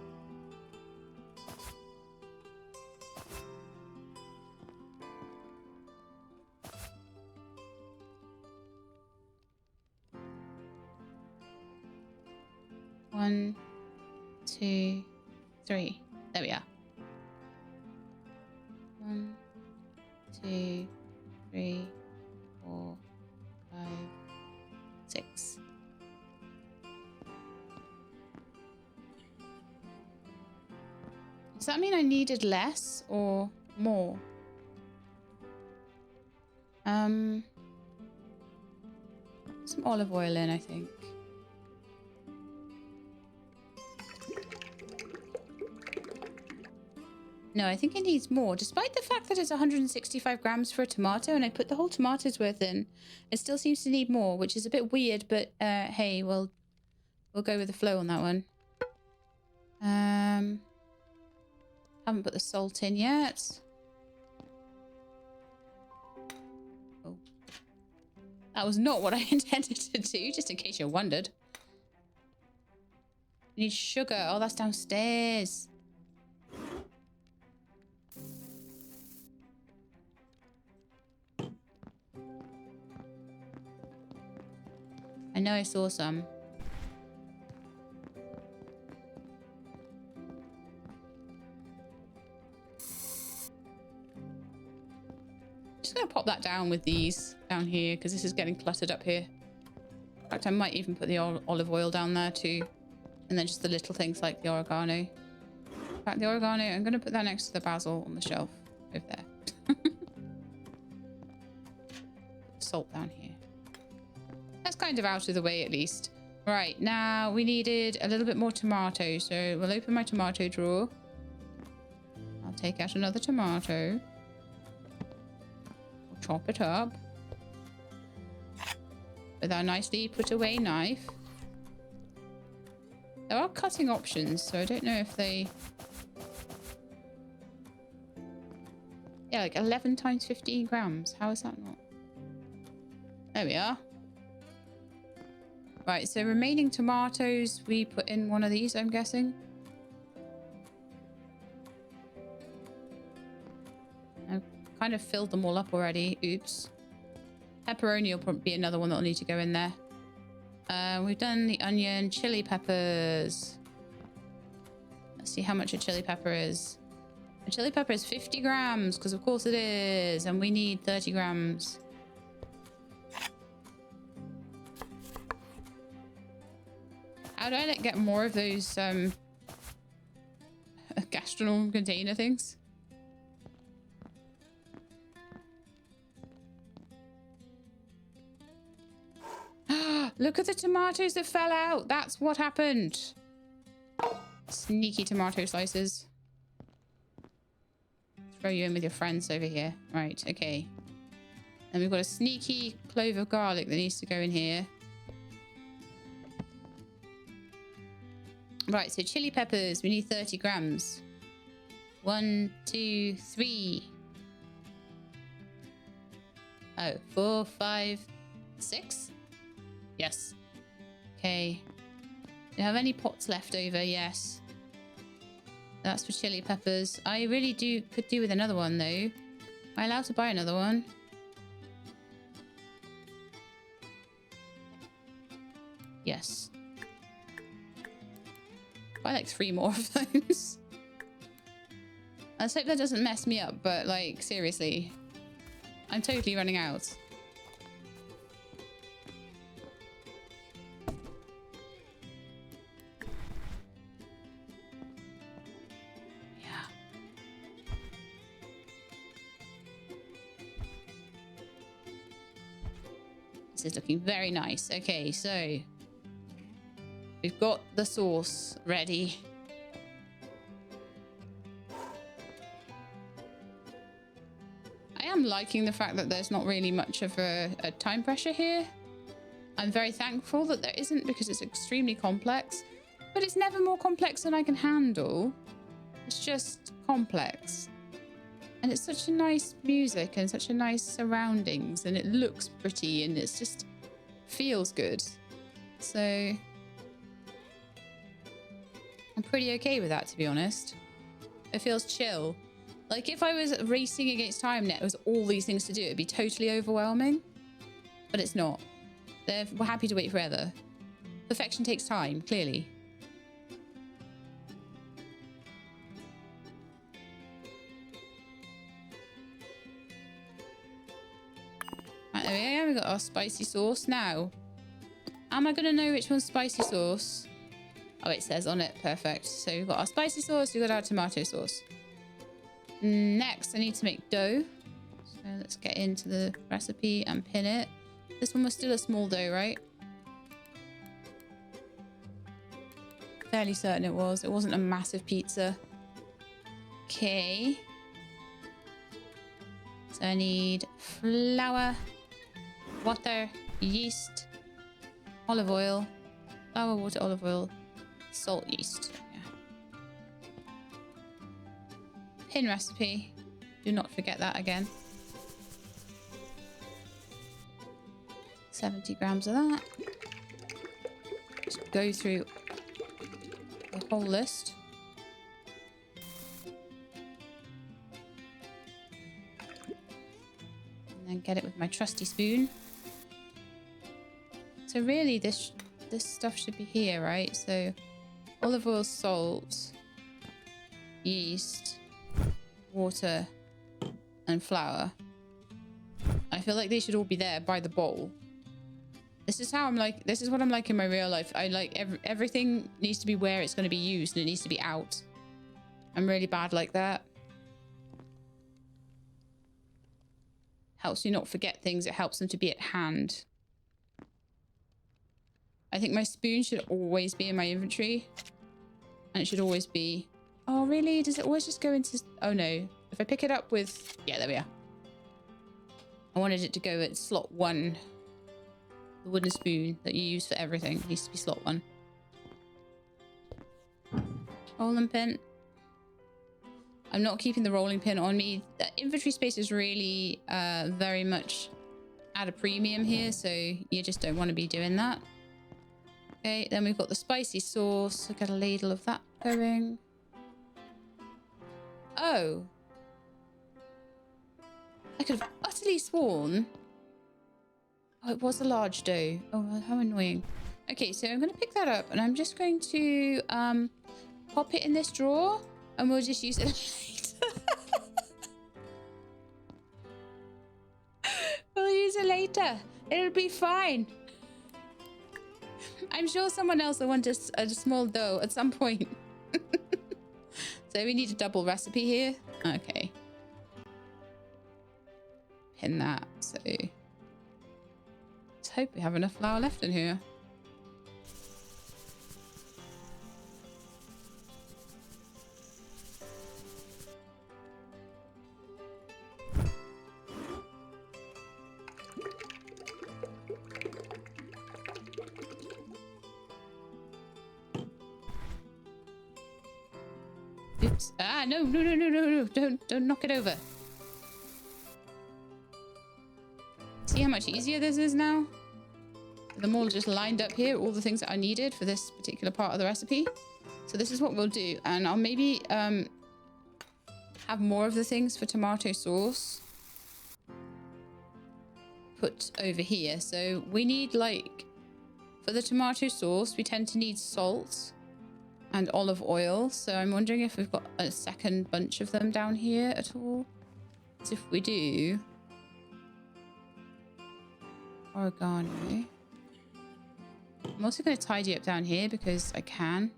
One, two, three. There we are. 1, 2, 3, 4, 5, 6. Does that mean I needed less or more? Some olive oil in, I think. No, I think it needs more. Despite the fact that it's 165 grams for a tomato and I put the whole tomato's worth in, it still seems to need more, which is a bit weird, but hey, we'll go with the flow on that one. Haven't put the salt in yet. Oh. That was not what I intended to do, just in case you wondered. We need sugar. Oh, that's downstairs. I know I saw some. Just gonna pop that down with these down here because this is getting cluttered up here. In fact, I might even put the olive oil down there too. And then just the little things like the oregano. In fact, the oregano, I'm gonna put that next to the basil on the shelf over there. Salt down here. That's kind of out of the way at least. Right, now we needed a little bit more tomato, so we'll open my tomato drawer. I'll take out another tomato. We'll chop it up with our nicely put away knife. There are cutting options, so I don't know if they... Yeah, like 11 times 15 grams. How is that not? There we are. Right, so remaining tomatoes, we put in one of these, I'm guessing. I've kind of filled them all up already. Oops. Pepperoni will probably be another one that'll need to go in there. We've done the onion, chili peppers. Let's see how much a chili pepper is. A chili pepper is 50 grams, because of course it is. And we need 30 grams. How do I get more of those gastronome container things? Look at the tomatoes that fell out. That's what happened. Sneaky tomato slices. Throw you in with your friends over here. Right, okay. And we've got a sneaky clove of garlic that needs to go in here. Right, so chili peppers, we need 30 grams. 1, 2, 3. Oh, 4, 5, 6? Yes. Okay. Do you have any pots left over? Yes. That's for chili peppers. I really could do with another one though. Am I allowed to buy another one? Yes. Buy like 3 more of those. Let's hope that doesn't mess me up, but like seriously, I'm totally running out. Yeah. This is looking very nice. Okay, so We've got the sauce ready. I am liking the fact that there's not really much of a time pressure here. I'm very thankful that there isn't, because it's extremely complex. But it's never more complex than I can handle. It's just complex. And it's such a nice music and such a nice surroundings, and it looks pretty, and it's just feels good. So I'm pretty okay with that, to be honest. It feels chill. Like if I was racing against time net, it was all these things to do, it'd be totally overwhelming. But it's not. We're happy to wait forever. Perfection takes time, clearly. Right, there we go. We've got our spicy sauce. Now, am I going to know which one's spicy sauce? Oh, it says on it. Perfect. So we've got our spicy sauce. We've got our tomato sauce. Next, I need to make dough. So let's get into the recipe and pin it. This one was still a small dough, right? Fairly certain it was. It wasn't a massive pizza. Okay. So I need flour, water, yeast, olive oil, flour, water, olive oil, salt, yeast. Yeah. Pin recipe. Do not forget that again. 70 grams of that. Just go through the whole list. And then get it with my trusty spoon. So really this stuff should be here, right? So olive oil, salt, yeast, water, and flour. I feel like they should all be there by the bowl. This is how I'm like, this is what I'm like in my real life. I like everything needs to be where it's going to be used, and it needs to be out. I'm really bad like that. Helps you not forget things. It helps them to be at hand. I think my spoon should always be in my inventory. And it should always be... Oh, really? Does it always just go into... Oh, no. If I pick it up with... Yeah, there we are. I wanted it to go at slot 1. The wooden spoon that you use for everything needs to be slot 1. Rolling pin. I'm not keeping the rolling pin on me. The inventory space is really very much at a premium here, so you just don't want to be doing that. Okay, then we've got the spicy sauce. I've got a ladle of that going. Oh. I could have utterly sworn... Oh, it was a large dough. Oh, how annoying. Okay, so I'm going to pick that up, and I'm just going to pop it in this drawer, and we'll just use it later. We'll use it later. It'll be fine. I'm sure someone else will want a small dough at some point. So we need a double recipe here. Okay. Pin that, so... Let's hope we have enough flour left in here. Oops. Ah, no. Don't knock it over. See how much easier this is now? Them all just lined up here, all the things that I needed for this particular part of the recipe. So this is what we'll do. And I'll maybe have more of the things for tomato sauce put over here. So we need, like, for the tomato sauce, we tend to need salt and olive oil. So I'm wondering if we've got a second bunch of them down here at all. So if we do... Oregano. I'm also going to tidy up down here because I can.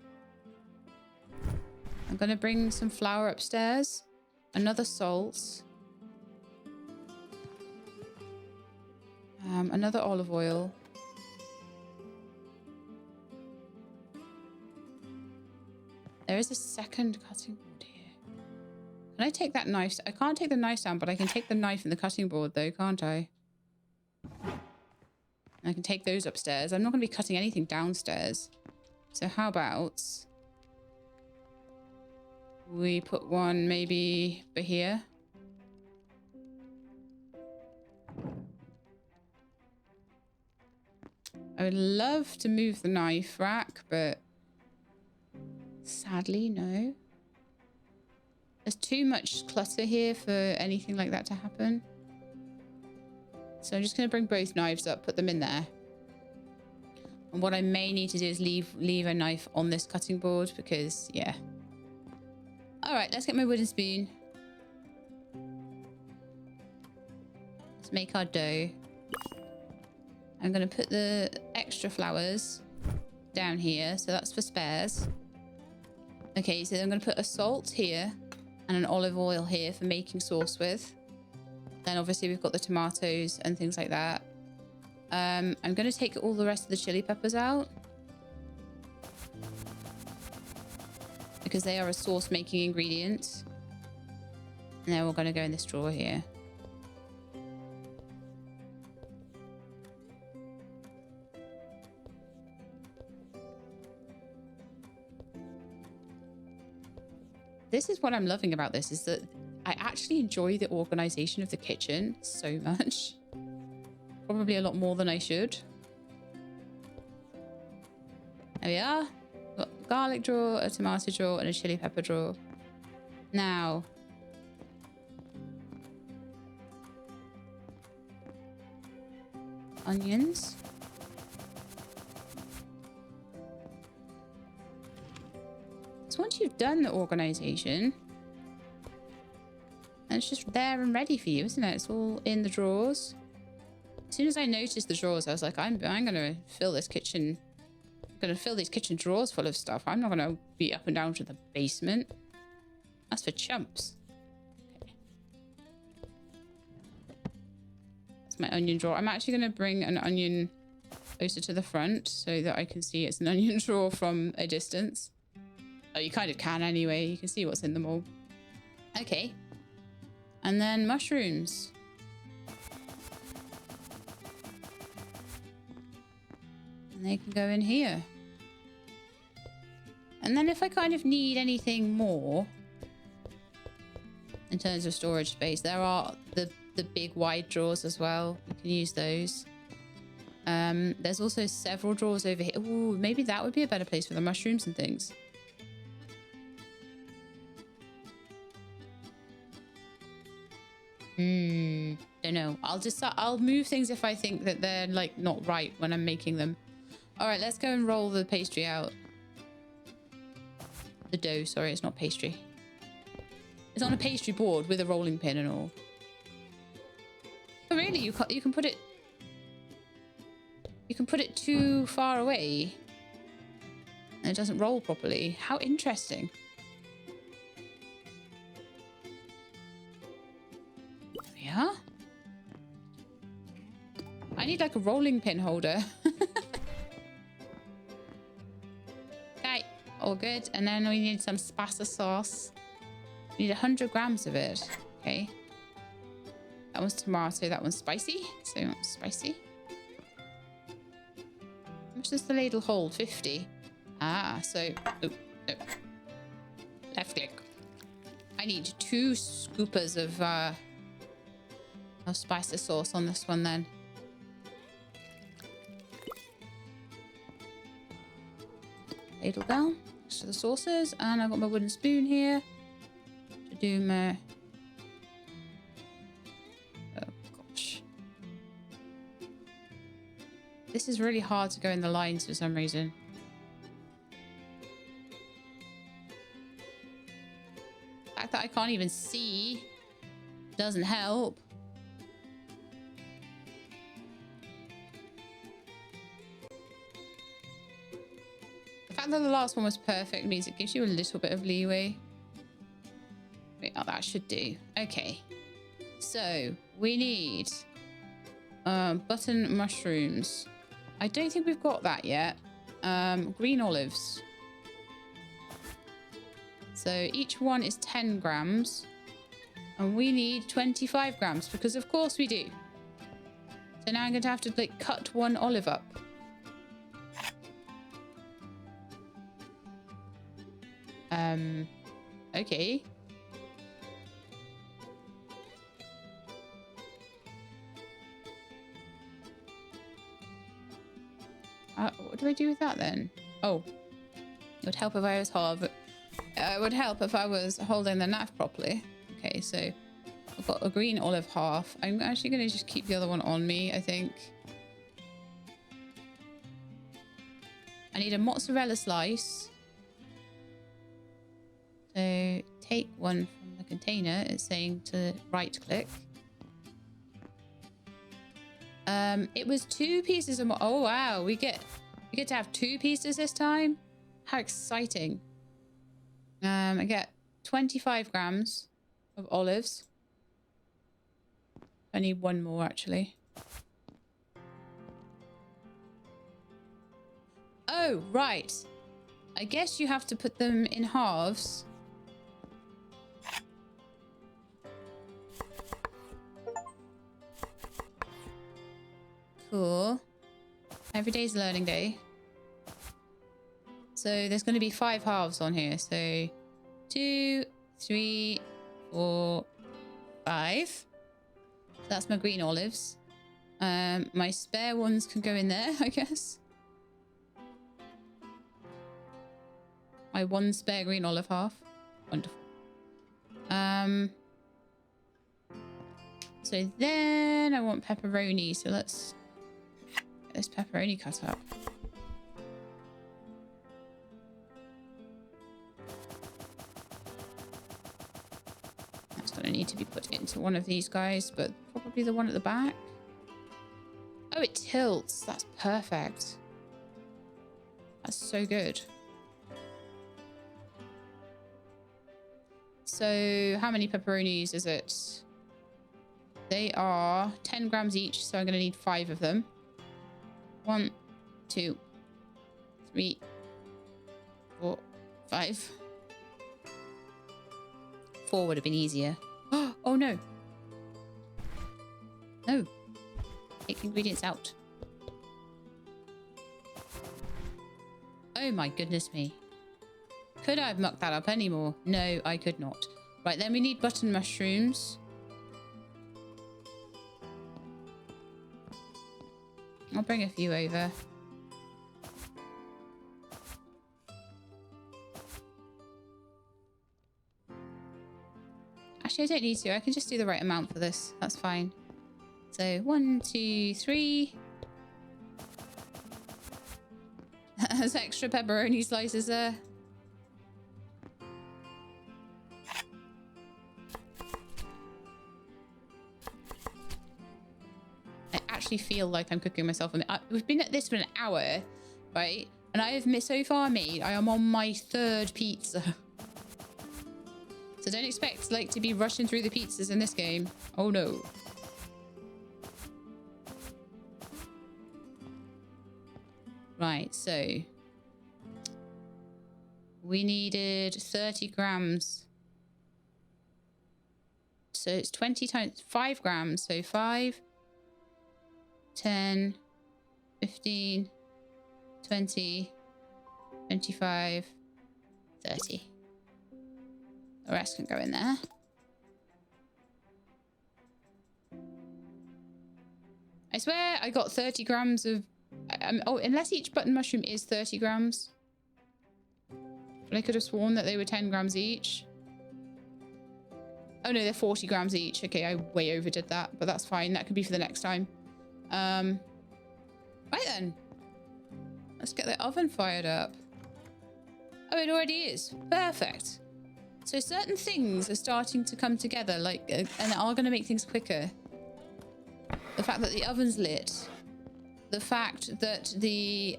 I'm going to bring some flour upstairs. Another salt. Another olive oil. There is a second cutting board here. Can I take that knife? I can't take the knife down, but I can take the knife and the cutting board though, can't I? I can take those upstairs. I'm not going to be cutting anything downstairs. So how about we put one maybe for here? I would love to move the knife rack, but sadly, no. There's too much clutter here for anything like that to happen. So I'm just going to bring both knives up, put them in there. And what I may need to do is leave a knife on this cutting board because, yeah. All right, let's get my wooden spoon. Let's make our dough. I'm going to put the extra flowers down here. So that's for spares. Okay, so I'm going to put a salt here and an olive oil here for making sauce with. Then obviously we've got the tomatoes and things like that. I'm going to take all the rest of the chili peppers out because they are a sauce making ingredient. And then we're going to go in this drawer here. This is what I'm loving about this, is that I actually enjoy the organization of the kitchen so much. Probably a lot more than I should. There we are. Got a garlic drawer, a tomato drawer, and a chili pepper drawer. Now, onions. So once you've done the organization, and it's just there and ready for you, isn't it? It's all in the drawers. As soon as I noticed the drawers, I was like, I'm gonna fill this kitchen. I'm gonna fill these kitchen drawers full of stuff. I'm not gonna be up and down to the basement. That's for chumps. Okay. That's my onion drawer. I'm actually gonna bring an onion closer to the front so that I can see it's an onion drawer from a distance. Oh, you kind of can anyway. You can see what's in them all. Okay. And then mushrooms. And they can go in here. And then if I kind of need anything more in terms of storage space, there are the big wide drawers as well. You can use those. There's also several drawers over here. Ooh, maybe that would be a better place for the mushrooms and things. Don't know. I'll move things if I think that they're like not right when I'm making them. All right, let's go and roll the pastry out. The dough, sorry, it's not pastry. It's on a pastry board with a rolling pin and all. But really, you can put it. You can put it too far away, and it doesn't roll properly. How interesting. Yeah. I need like a rolling pin holder. Okay, all good. And then we need some spasa sauce. We need 100 grams of it. Okay. That one's tomato, that one's spicy. So spicy. How much does the ladle hold? 50. Ah, so oh, no. Left click. I need 2 scoopers of spicy sauce on this one then. Ladle down next to the sauces, and I've got my wooden spoon here to do my. Oh gosh, this is really hard to go in the lines for some reason. The fact that I can't even see doesn't help. The fact that the last one was perfect means it gives you a little bit of leeway. Wait, oh, that should do. Okay. So, we need button mushrooms. I don't think we've got that yet. Green olives. So each one is 10 grams. And we need 25 grams because of course we do. So now I'm going to have to like cut one olive up. Okay. What do I do with that then? Oh, it would help if I was it would help if I was holding the knife properly. Okay, so I've got a green olive half. I'm actually going to just keep the other one on me, I think. I need a mozzarella slice. So take one from the container. It's saying to right click. It was 2 pieces of oh wow, we get to have 2 pieces this time. How exciting. I get 25 grams of olives. I need one more actually. Oh, right. I guess you have to put them in halves. Cool. Every day's a learning day. So there's going to be 5 halves on here. So 2, 3, 4, 5. So that's my green olives. My spare ones can go in there, I guess. My 1 spare green olive half. Wonderful. So then I want pepperoni. So let's get this pepperoni cut up. That's going to need to be put into one of these guys, but probably the one at the back. Oh, it tilts. That's perfect. That's so good. So how many pepperonis is it? They are 10 grams each, so I'm going to need 5 of them. 1, 2, 3, 4, 5. 4 would have been easier. Oh no. No. Take ingredients out. Oh my goodness me. Could I have mucked that up anymore? No, I could not. Right, then we need button mushrooms. I'll bring a few over. Actually, I don't need to. I can just do the right amount for this. That's fine. So 1, 2, 3. There's extra pepperoni slices there. Actually feel like I'm cooking myself. We've been at this for an hour, right? And I have so far made, I am on my 3rd pizza. So don't expect like to be rushing through the pizzas in this game. Oh no. Right, so we needed 30 grams. So it's 20 times 5 grams. So 5, 10, 15, 20, 25, 30. The rest can go in there. I swear I got 30 grams of... oh, unless each button mushroom is 30 grams. But I could have sworn that they were 10 grams each. Oh no, they're 40 grams each. Okay, I way overdid that, but that's fine. That could be for the next time. Right then. Let's get the oven fired up. Oh, it already is. Perfect. So certain things are starting to come together, like, and are going to make things quicker. The fact that the oven's lit. The fact that the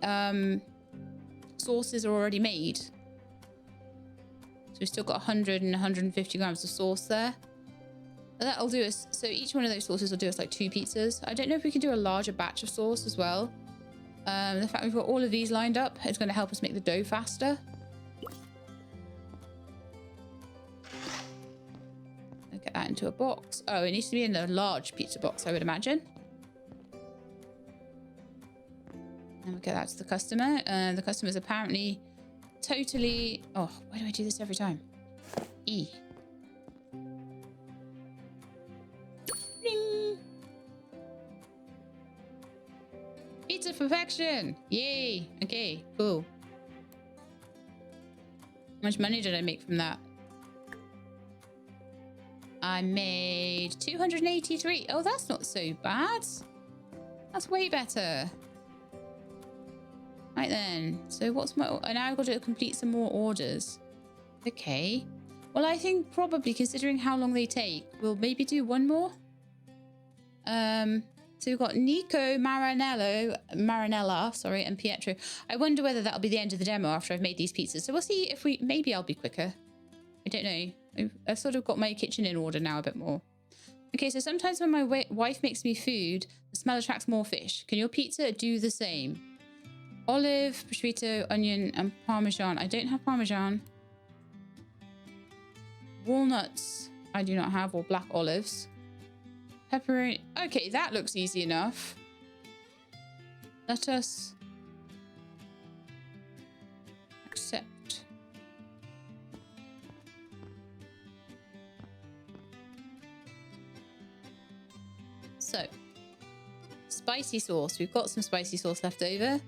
sauces are already made. So we've still got 100 and 150 grams of sauce there. That'll do us, so each one of those sauces will do us like 2 pizzas. I don't know if we can do a larger batch of sauce as well. The fact we've got all of these lined up is going to help us make the dough faster. Get that into a box. Oh, it needs to be in a large pizza box, I would imagine. And we'll get that to the customer. The customer's apparently totally... Oh, why do I do this every time? E. Bling. Pizza perfection! Yay! Okay, cool. How much money did I make from that? I made 283. Oh, that's not so bad. That's way better. Right then. So what's my... now I've got to complete some more orders. Okay. Well, I think probably, considering how long they take, we'll maybe do one more. So we've got Nico, Marinella, sorry, and Pietro. I wonder whether that'll be the end of the demo after I've made these pizzas. So we'll see if we... Maybe I'll be quicker. I don't know. I've sort of got my kitchen in order now a bit more. Okay, so sometimes when my wife makes me food, the smell attracts more fish. Can your pizza do the same? Olive, prosciutto, onion, and parmesan. I don't have parmesan. Walnuts, I do not have, or black olives. Pepperoni. Okay, that looks easy enough. Let us accept. So, spicy sauce. We've got some spicy sauce left over.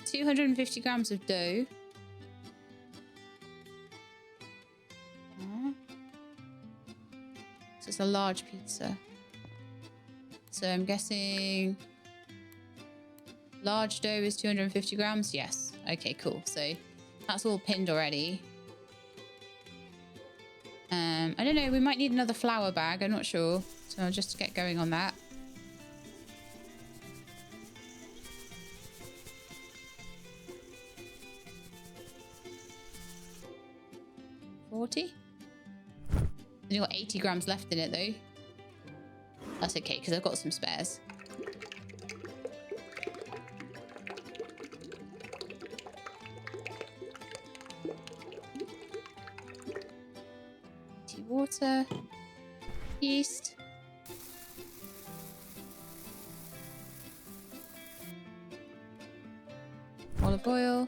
250 grams of dough. So it's a large pizza. So I'm guessing large dough is 250 grams. Yes. Okay, cool. So that's all pinned already. I don't know. We might need another flour bag. I'm not sure. So I'll just get going on that. Only got 80 grams left in it though. That's okay because I've got some spares. Tea water, yeast, olive oil.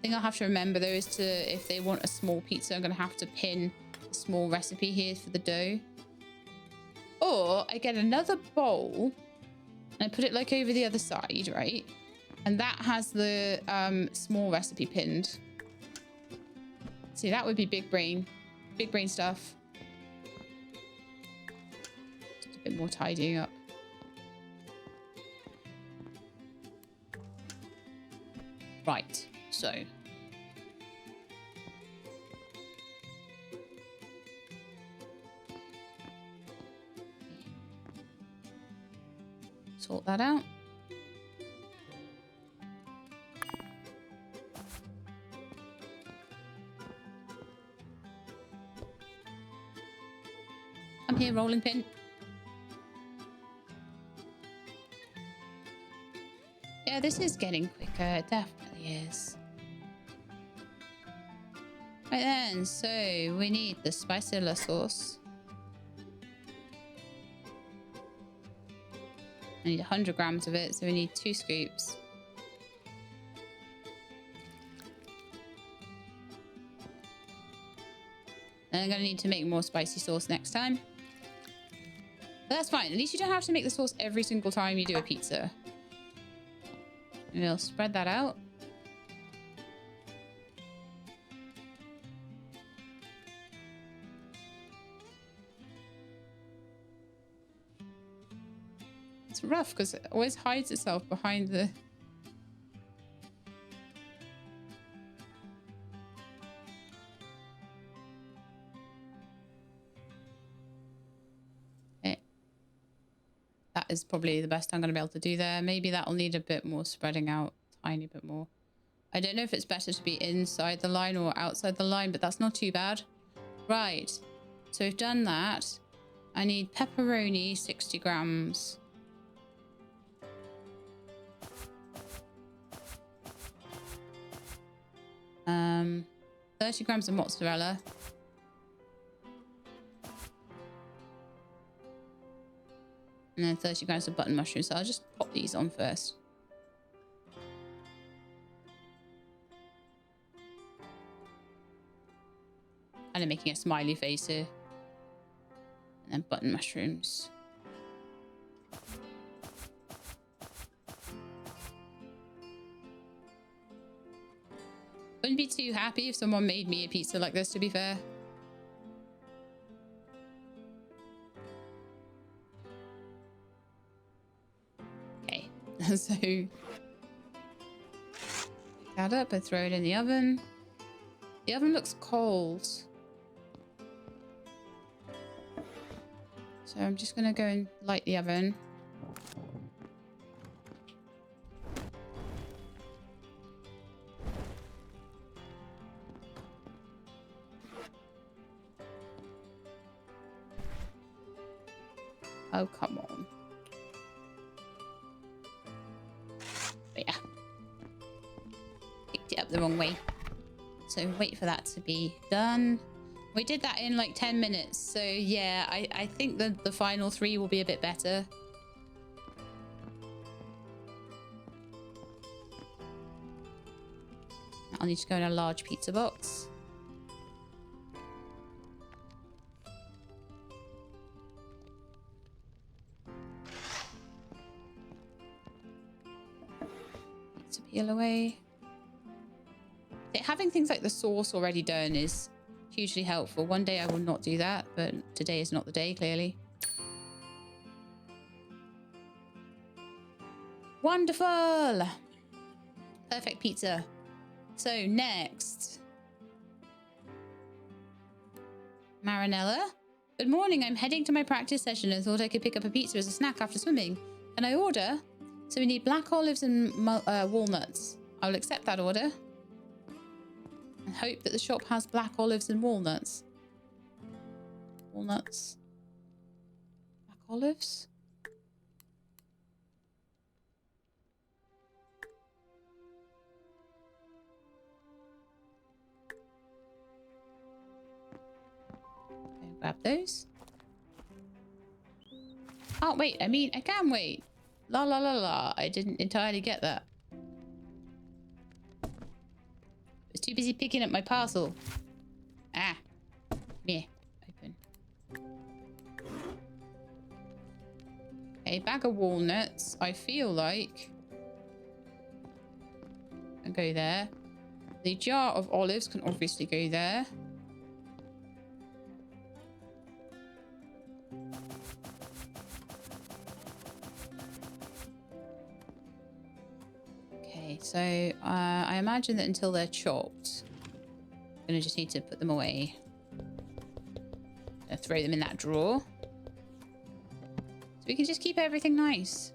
Thing I'll have to remember though is to, if they want a small pizza, I'm gonna have to pin a small recipe here for the dough. Or I get another bowl and I put it like over the other side, right? And that has the small recipe pinned. See, that would be big brain stuff. Just a bit more tidying up. Right. So sort that out. I'm here, rolling pin. Yeah, this is getting quicker. It definitely is. Right then, so we need the pizzaiolo sauce. I need 100 grams of it, so we need 2 scoops. And I'm going to need to make more spicy sauce next time. But that's fine. At least you don't have to make the sauce every single time you do a pizza. And we'll spread that out. It's rough because it always hides itself behind the... That is probably the best I'm going to be able to do there. Maybe that'll need a bit more spreading out, tiny bit more. I don't know if it's better to be inside the line or outside the line, but that's not too bad. Right, so we've done that. I need pepperoni, 60 grams. 30 grams of mozzarella. And then 30 grams of button mushrooms. So I'll just pop these on first. Kind of making a smiley face here. And then button mushrooms. Wouldn't be too happy if someone made me a pizza like this, to be fair. Okay, so pick that up and throw it in the oven. The oven looks cold. So I'm just gonna go and light the oven. Oh, come on. But yeah. Picked it up the wrong way. So wait for that to be done. We did that in like 10 minutes. So yeah, I think the final 3 will be a bit better. I'll need to go in a large pizza box. Peel away. Having things like the sauce already done is hugely helpful. One day I will not do that, but today is not the day, clearly. Wonderful! Perfect pizza. So next. Marinella. Good morning, I'm heading to my practice session and thought I could pick up a pizza as a snack after swimming. Can I order? So we need black olives and walnuts. I will accept that order. And hope that the shop has black olives and walnuts. Walnuts. Black olives. Okay, grab those. Oh, wait. I mean, I can wait. La la la la. I didn't entirely get that. I was too busy picking up my parcel. Ah. Yeah. Open. A bag of walnuts. I feel like I'll go there. The jar of olives can obviously go there. So I imagine that until they're chopped, I'm gonna just need to put them away. Throw them in that drawer. So we can just keep everything nice.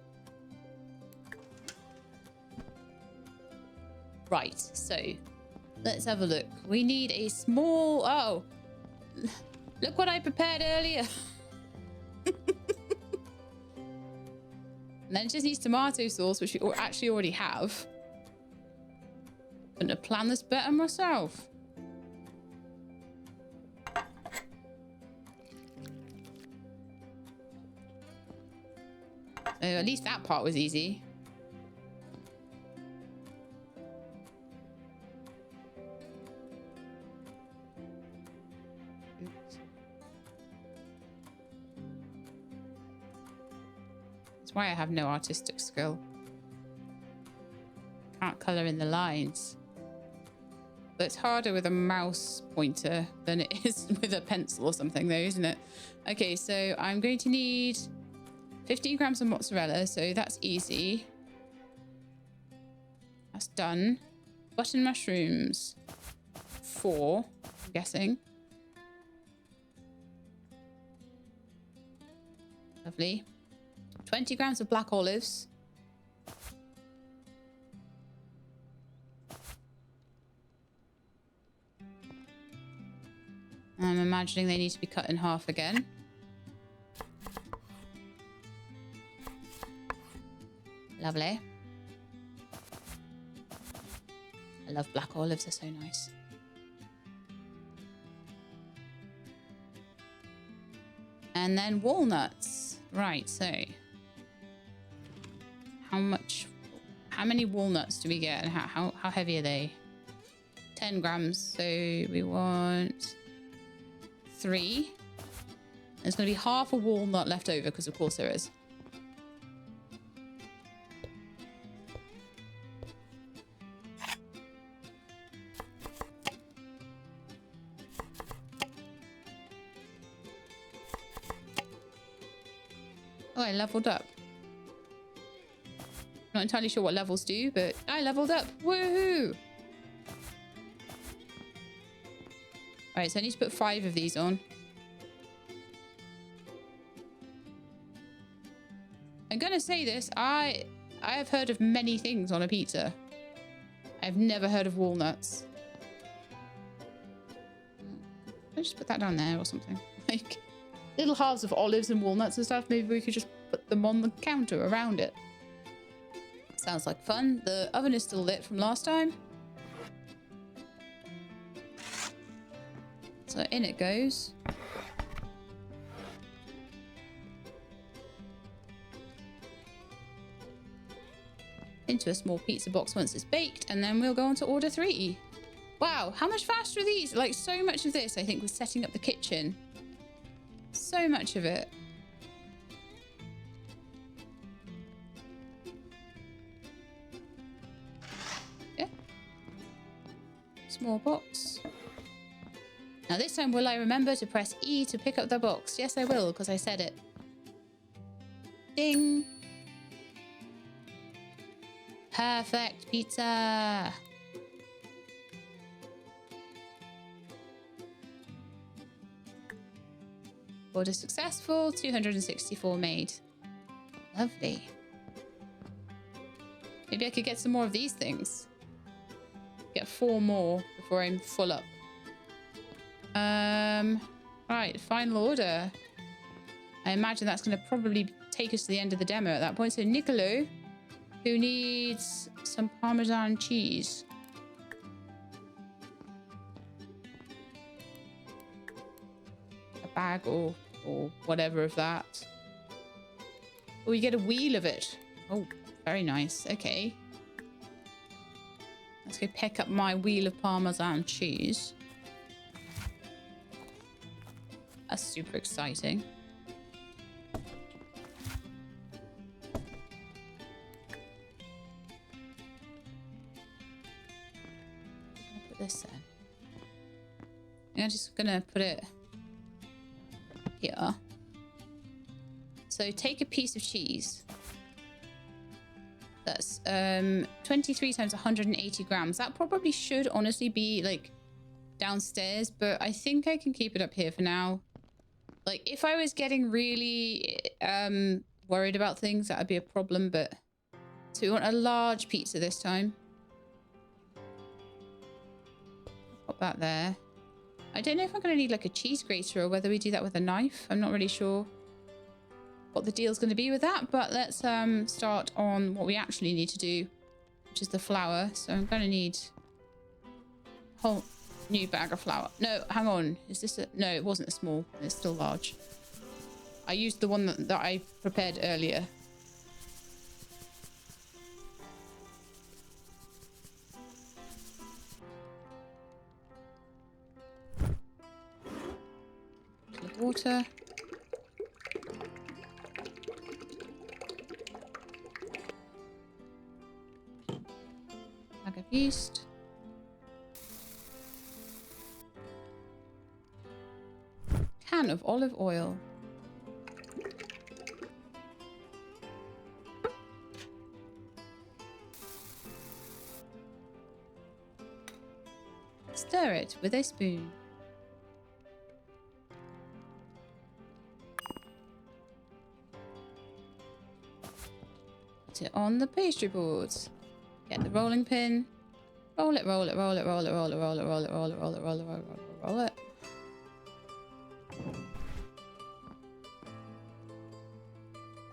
Right, so let's have a look. We need a small... Oh, look what I prepared earlier. And then it just needs tomato sauce, which we actually already have. Couldn't have planned this better myself. So at least that part was easy. Oops. That's why I have no artistic skill. Can't colour in the lines. But it's harder with a mouse pointer than it is with a pencil or something though, isn't it? Okay, so I'm going to need 15 grams of mozzarella, so that's easy. That's done. Button mushrooms. 4, I'm guessing. Lovely. 20 grams of black olives. I'm imagining they need to be cut in half again. Lovely. I love black olives, they're so nice. And then walnuts. Right, so how many walnuts do we get and how heavy are they? 10 grams. So we want 3. There's going to be half a walnut left over because of course there is. Oh, I leveled up. Not entirely sure what levels do, but I leveled up. Woohoo! Alright, so I need to put 5 of these on. I'm gonna say this, I have heard of many things on a pizza. I've never heard of walnuts. I'll just put that down there or something. Like little halves of olives and walnuts and stuff. Maybe we could just put them on the counter around it. Sounds like fun. The oven is still lit from last time. So in it goes. Into a small pizza box once it's baked, and then we'll go on to order 3. Wow, how much faster are these? Like, so much of this, I think, was setting up the kitchen. So much of it. Yeah. Small box. Now this time, will I remember to press E to pick up the box? Yes, I will, because I said it. Ding. Perfect pizza. Order successful. 264 made. Lovely. Maybe I could get some more of these things. Get 4 more before I'm full up. Right, final order. I imagine that's going to probably take us to the end of the demo at that point. So Niccolo, who needs some Parmesan cheese. A bag or whatever of that. Oh, you get a wheel of it. Oh, very nice. Okay. Let's go pick up my wheel of Parmesan cheese. That's super exciting. Put this in. I'm just gonna put it here. So take a piece of cheese. That's 23 times 180 grams. That probably should honestly be like downstairs, but I think I can keep it up here for now. Like if I was getting really worried about things, that would be a problem. But so we want a large pizza this time. Pop that there. I don't know if I'm going to need like a cheese grater or whether we do that with a knife. I'm not really sure what the deal's going to be with that, but let's start on what we actually need to do, which is the flour. So I'm going to need a whole new bag of flour. No, hang on. Is this a... No, it wasn't a small. It's still large. I used the one that I prepared earlier. Water. Bag of yeast. Can of olive oil. Stir it with a spoon. Put it on the pastry boards. Get the rolling pin. Roll it, roll it, roll it, roll it, roll it, roll it, roll it, roll it, roll it, roll it, roll it, roll it.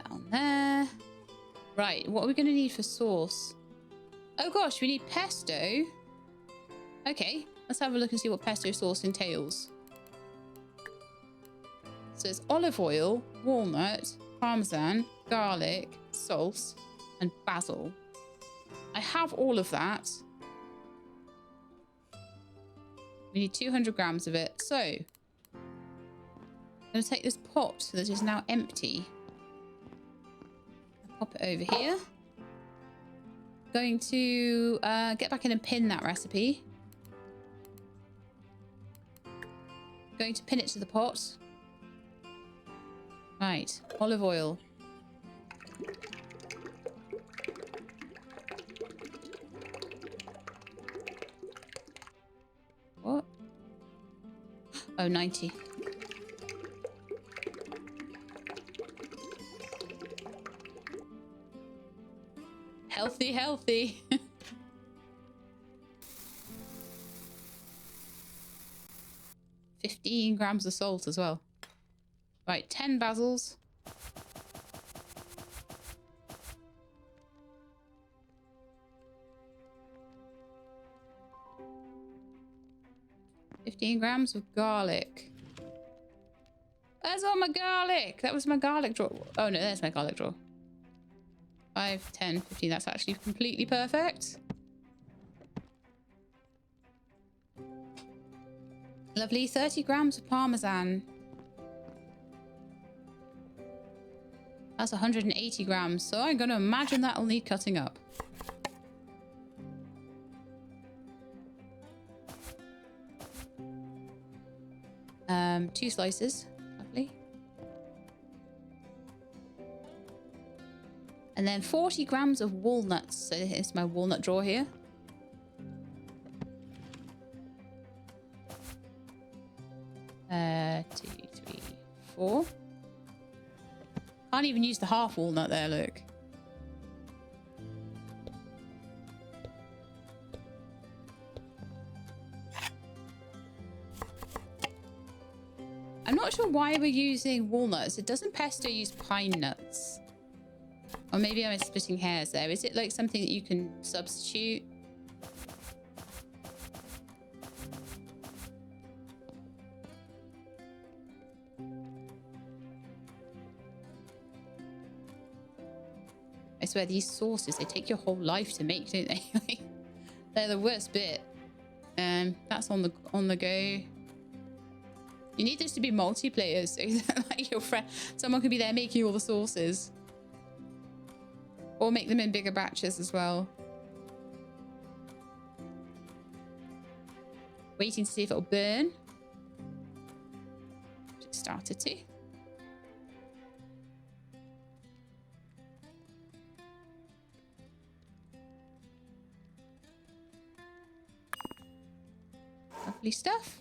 Down there. Right, what are we going to need for sauce? Oh gosh, we need pesto. Okay, let's have a look and see what pesto sauce entails. So it's olive oil, walnut, parmesan, garlic, salt, and basil. I have all of that. We need 200 grams of it. So I'm going to take this pot that is now empty. Pop it over here. Going to get back in and pin that recipe. Going to pin it to the pot. Right, olive oil. What? Oh, 90. Healthy, healthy. 15 grams of salt as well. Right, 10 basils. $15 grams of garlic. Where's all my garlic? That was my garlic drawer. Oh no, there's my garlic drawer. 5, 10, 15. That's actually completely perfect. Lovely. 30 grams of parmesan. That's 180 grams. So I'm going to imagine that'll need cutting up. Two slices. Lovely. And then 40 grams of walnuts. So here's my walnut drawer here. Two, three, four. Can't even use the half walnut there, look. I'm not sure why we're using walnuts. It doesn't pesto use pine nuts. Or maybe I'm splitting hairs there. Is it like something that you can substitute? I swear these sauces, they take your whole life to make, don't they? They're the worst bit. That's on the go. You need this to be multiplayer, so that, like, your friend, someone could be there making all the sauces, or make them in bigger batches as well. Waiting to see if it'll burn. It started to. Lovely stuff.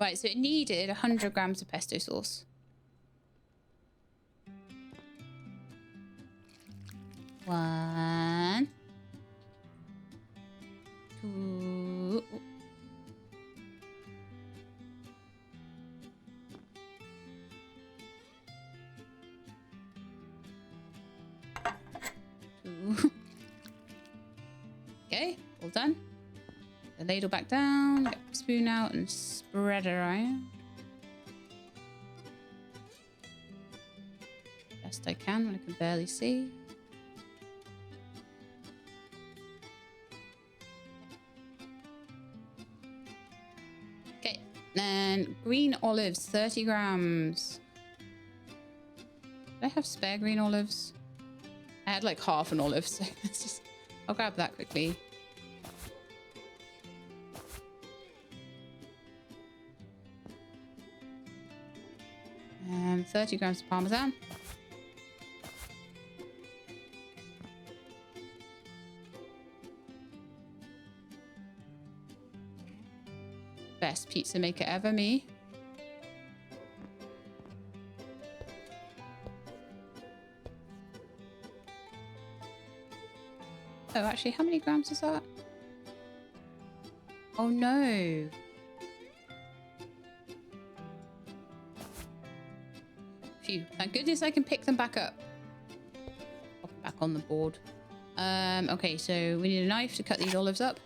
Right, so it needed 100 grams of pesto sauce. One. Two. Two. Okay, all done. The ladle back down, get the spoon out and spread it around. Best I can when I can barely see. Okay, then green olives, 30 grams. Did I have spare green olives? I had like half an olive, so let's just, I'll grab that quickly. 30 grams of parmesan. Best pizza maker ever, me. Oh, actually, how many grams is that? Oh no. Phew, thank goodness I can pick them back up. Pop them back on the board. Okay, so we need a knife to cut these olives up.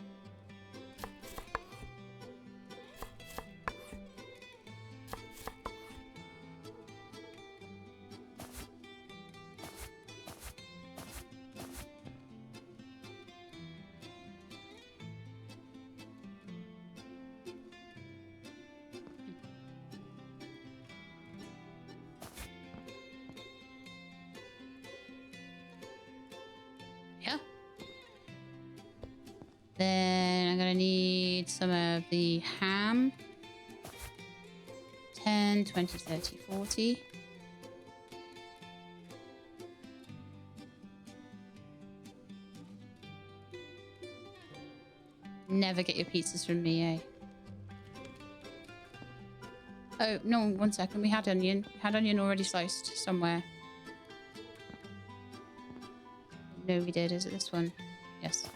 Yeah. Then I'm gonna need some of the ham. 10, 20, 30, 40. Never get your pizzas from me, eh? Oh, no, 1 second. We had onion. We had onion already sliced somewhere. No, we did. Is it this one? Yes.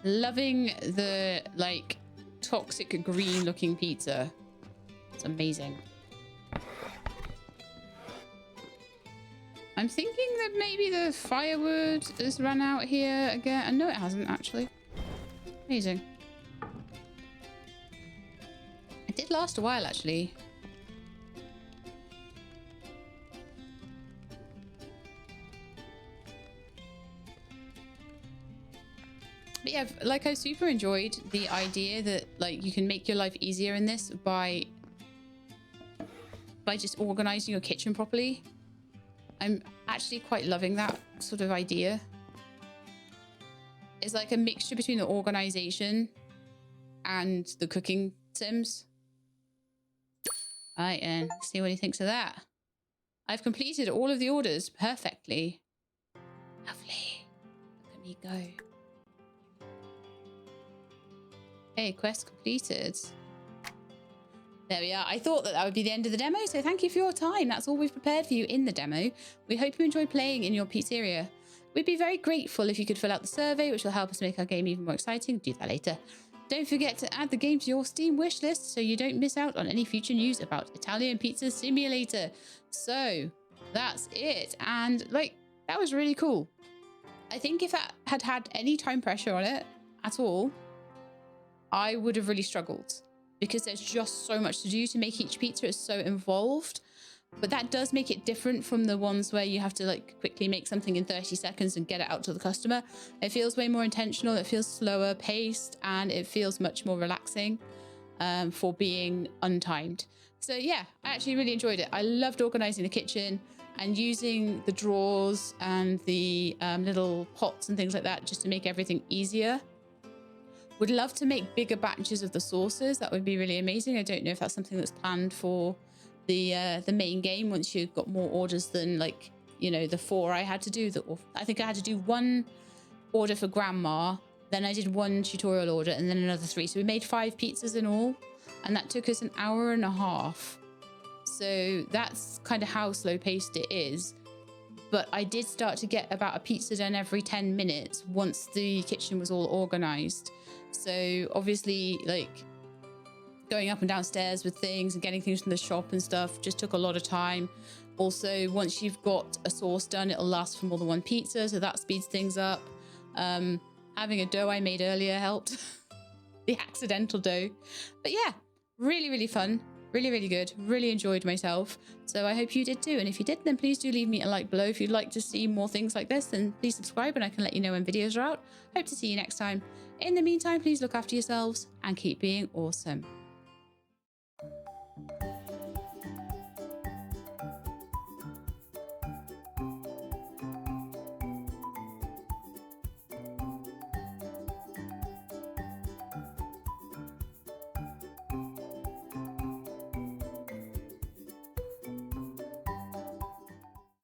Loving the, like, toxic green looking pizza. It's amazing. I'm thinking that maybe the firewood has run out here again. No, it hasn't, actually. Amazing. It did last a while, actually. But yeah, like, I super enjoyed the idea that, like, you can make your life easier in this by just organizing your kitchen properly. I'm actually quite loving that sort of idea. It's like a mixture between the organization and the cooking sims. All right, and see what he thinks of that. I've completed all of the orders perfectly. Lovely. Look at me go. Okay, quest completed. There we are. I thought that would be the end of the demo, so thank you for your time. That's all we've prepared for you in the demo. We hope you enjoy playing in your pizzeria. We'd be very grateful if you could fill out the survey, which will help us make our game even more exciting. Do that later. Don't forget to add the game to your Steam wishlist so you don't miss out on any future news about Italian Pizza Simulator. So, that's it. And, like, that was really cool. I think if that had had any time pressure on it at all, I would have really struggled. Because there's just so much to do to make each pizza. It's so involved. But that does make it different from the ones where you have to, like, quickly make something in 30 seconds and get it out to the customer. It feels way more intentional. It feels slower paced, and it feels much more relaxing for being untimed. So yeah, I actually really enjoyed it. I loved organizing the kitchen and using the drawers and the little pots and things like that just to make everything easier. Would love to make bigger batches of the sauces. That would be really amazing. I don't know if that's something that's planned for the main game once you've got more orders than, like, you know, the 4 I had to do. I think I had to do 1 order for grandma, then I did 1 tutorial order, and then another 3. So we made 5 pizzas in all, and that took us an hour and a half. So that's kind of how slow paced it is. But I did start to get about a pizza done every 10 minutes once the kitchen was all organized. So obviously, like, going up and downstairs with things and getting things from the shop and stuff just took a lot of time. Also, once you've got a sauce done, it'll last for more than 1 pizza, so that speeds things up. Having a dough I made earlier helped. The accidental dough. But yeah, really, really fun. Really, really good. Really enjoyed myself. So I hope you did too. And if you did, then please do leave me a like below. If you'd like to see more things like this, then please subscribe and I can let you know when videos are out. Hope to see you next time. In the meantime, please look after yourselves and keep being awesome.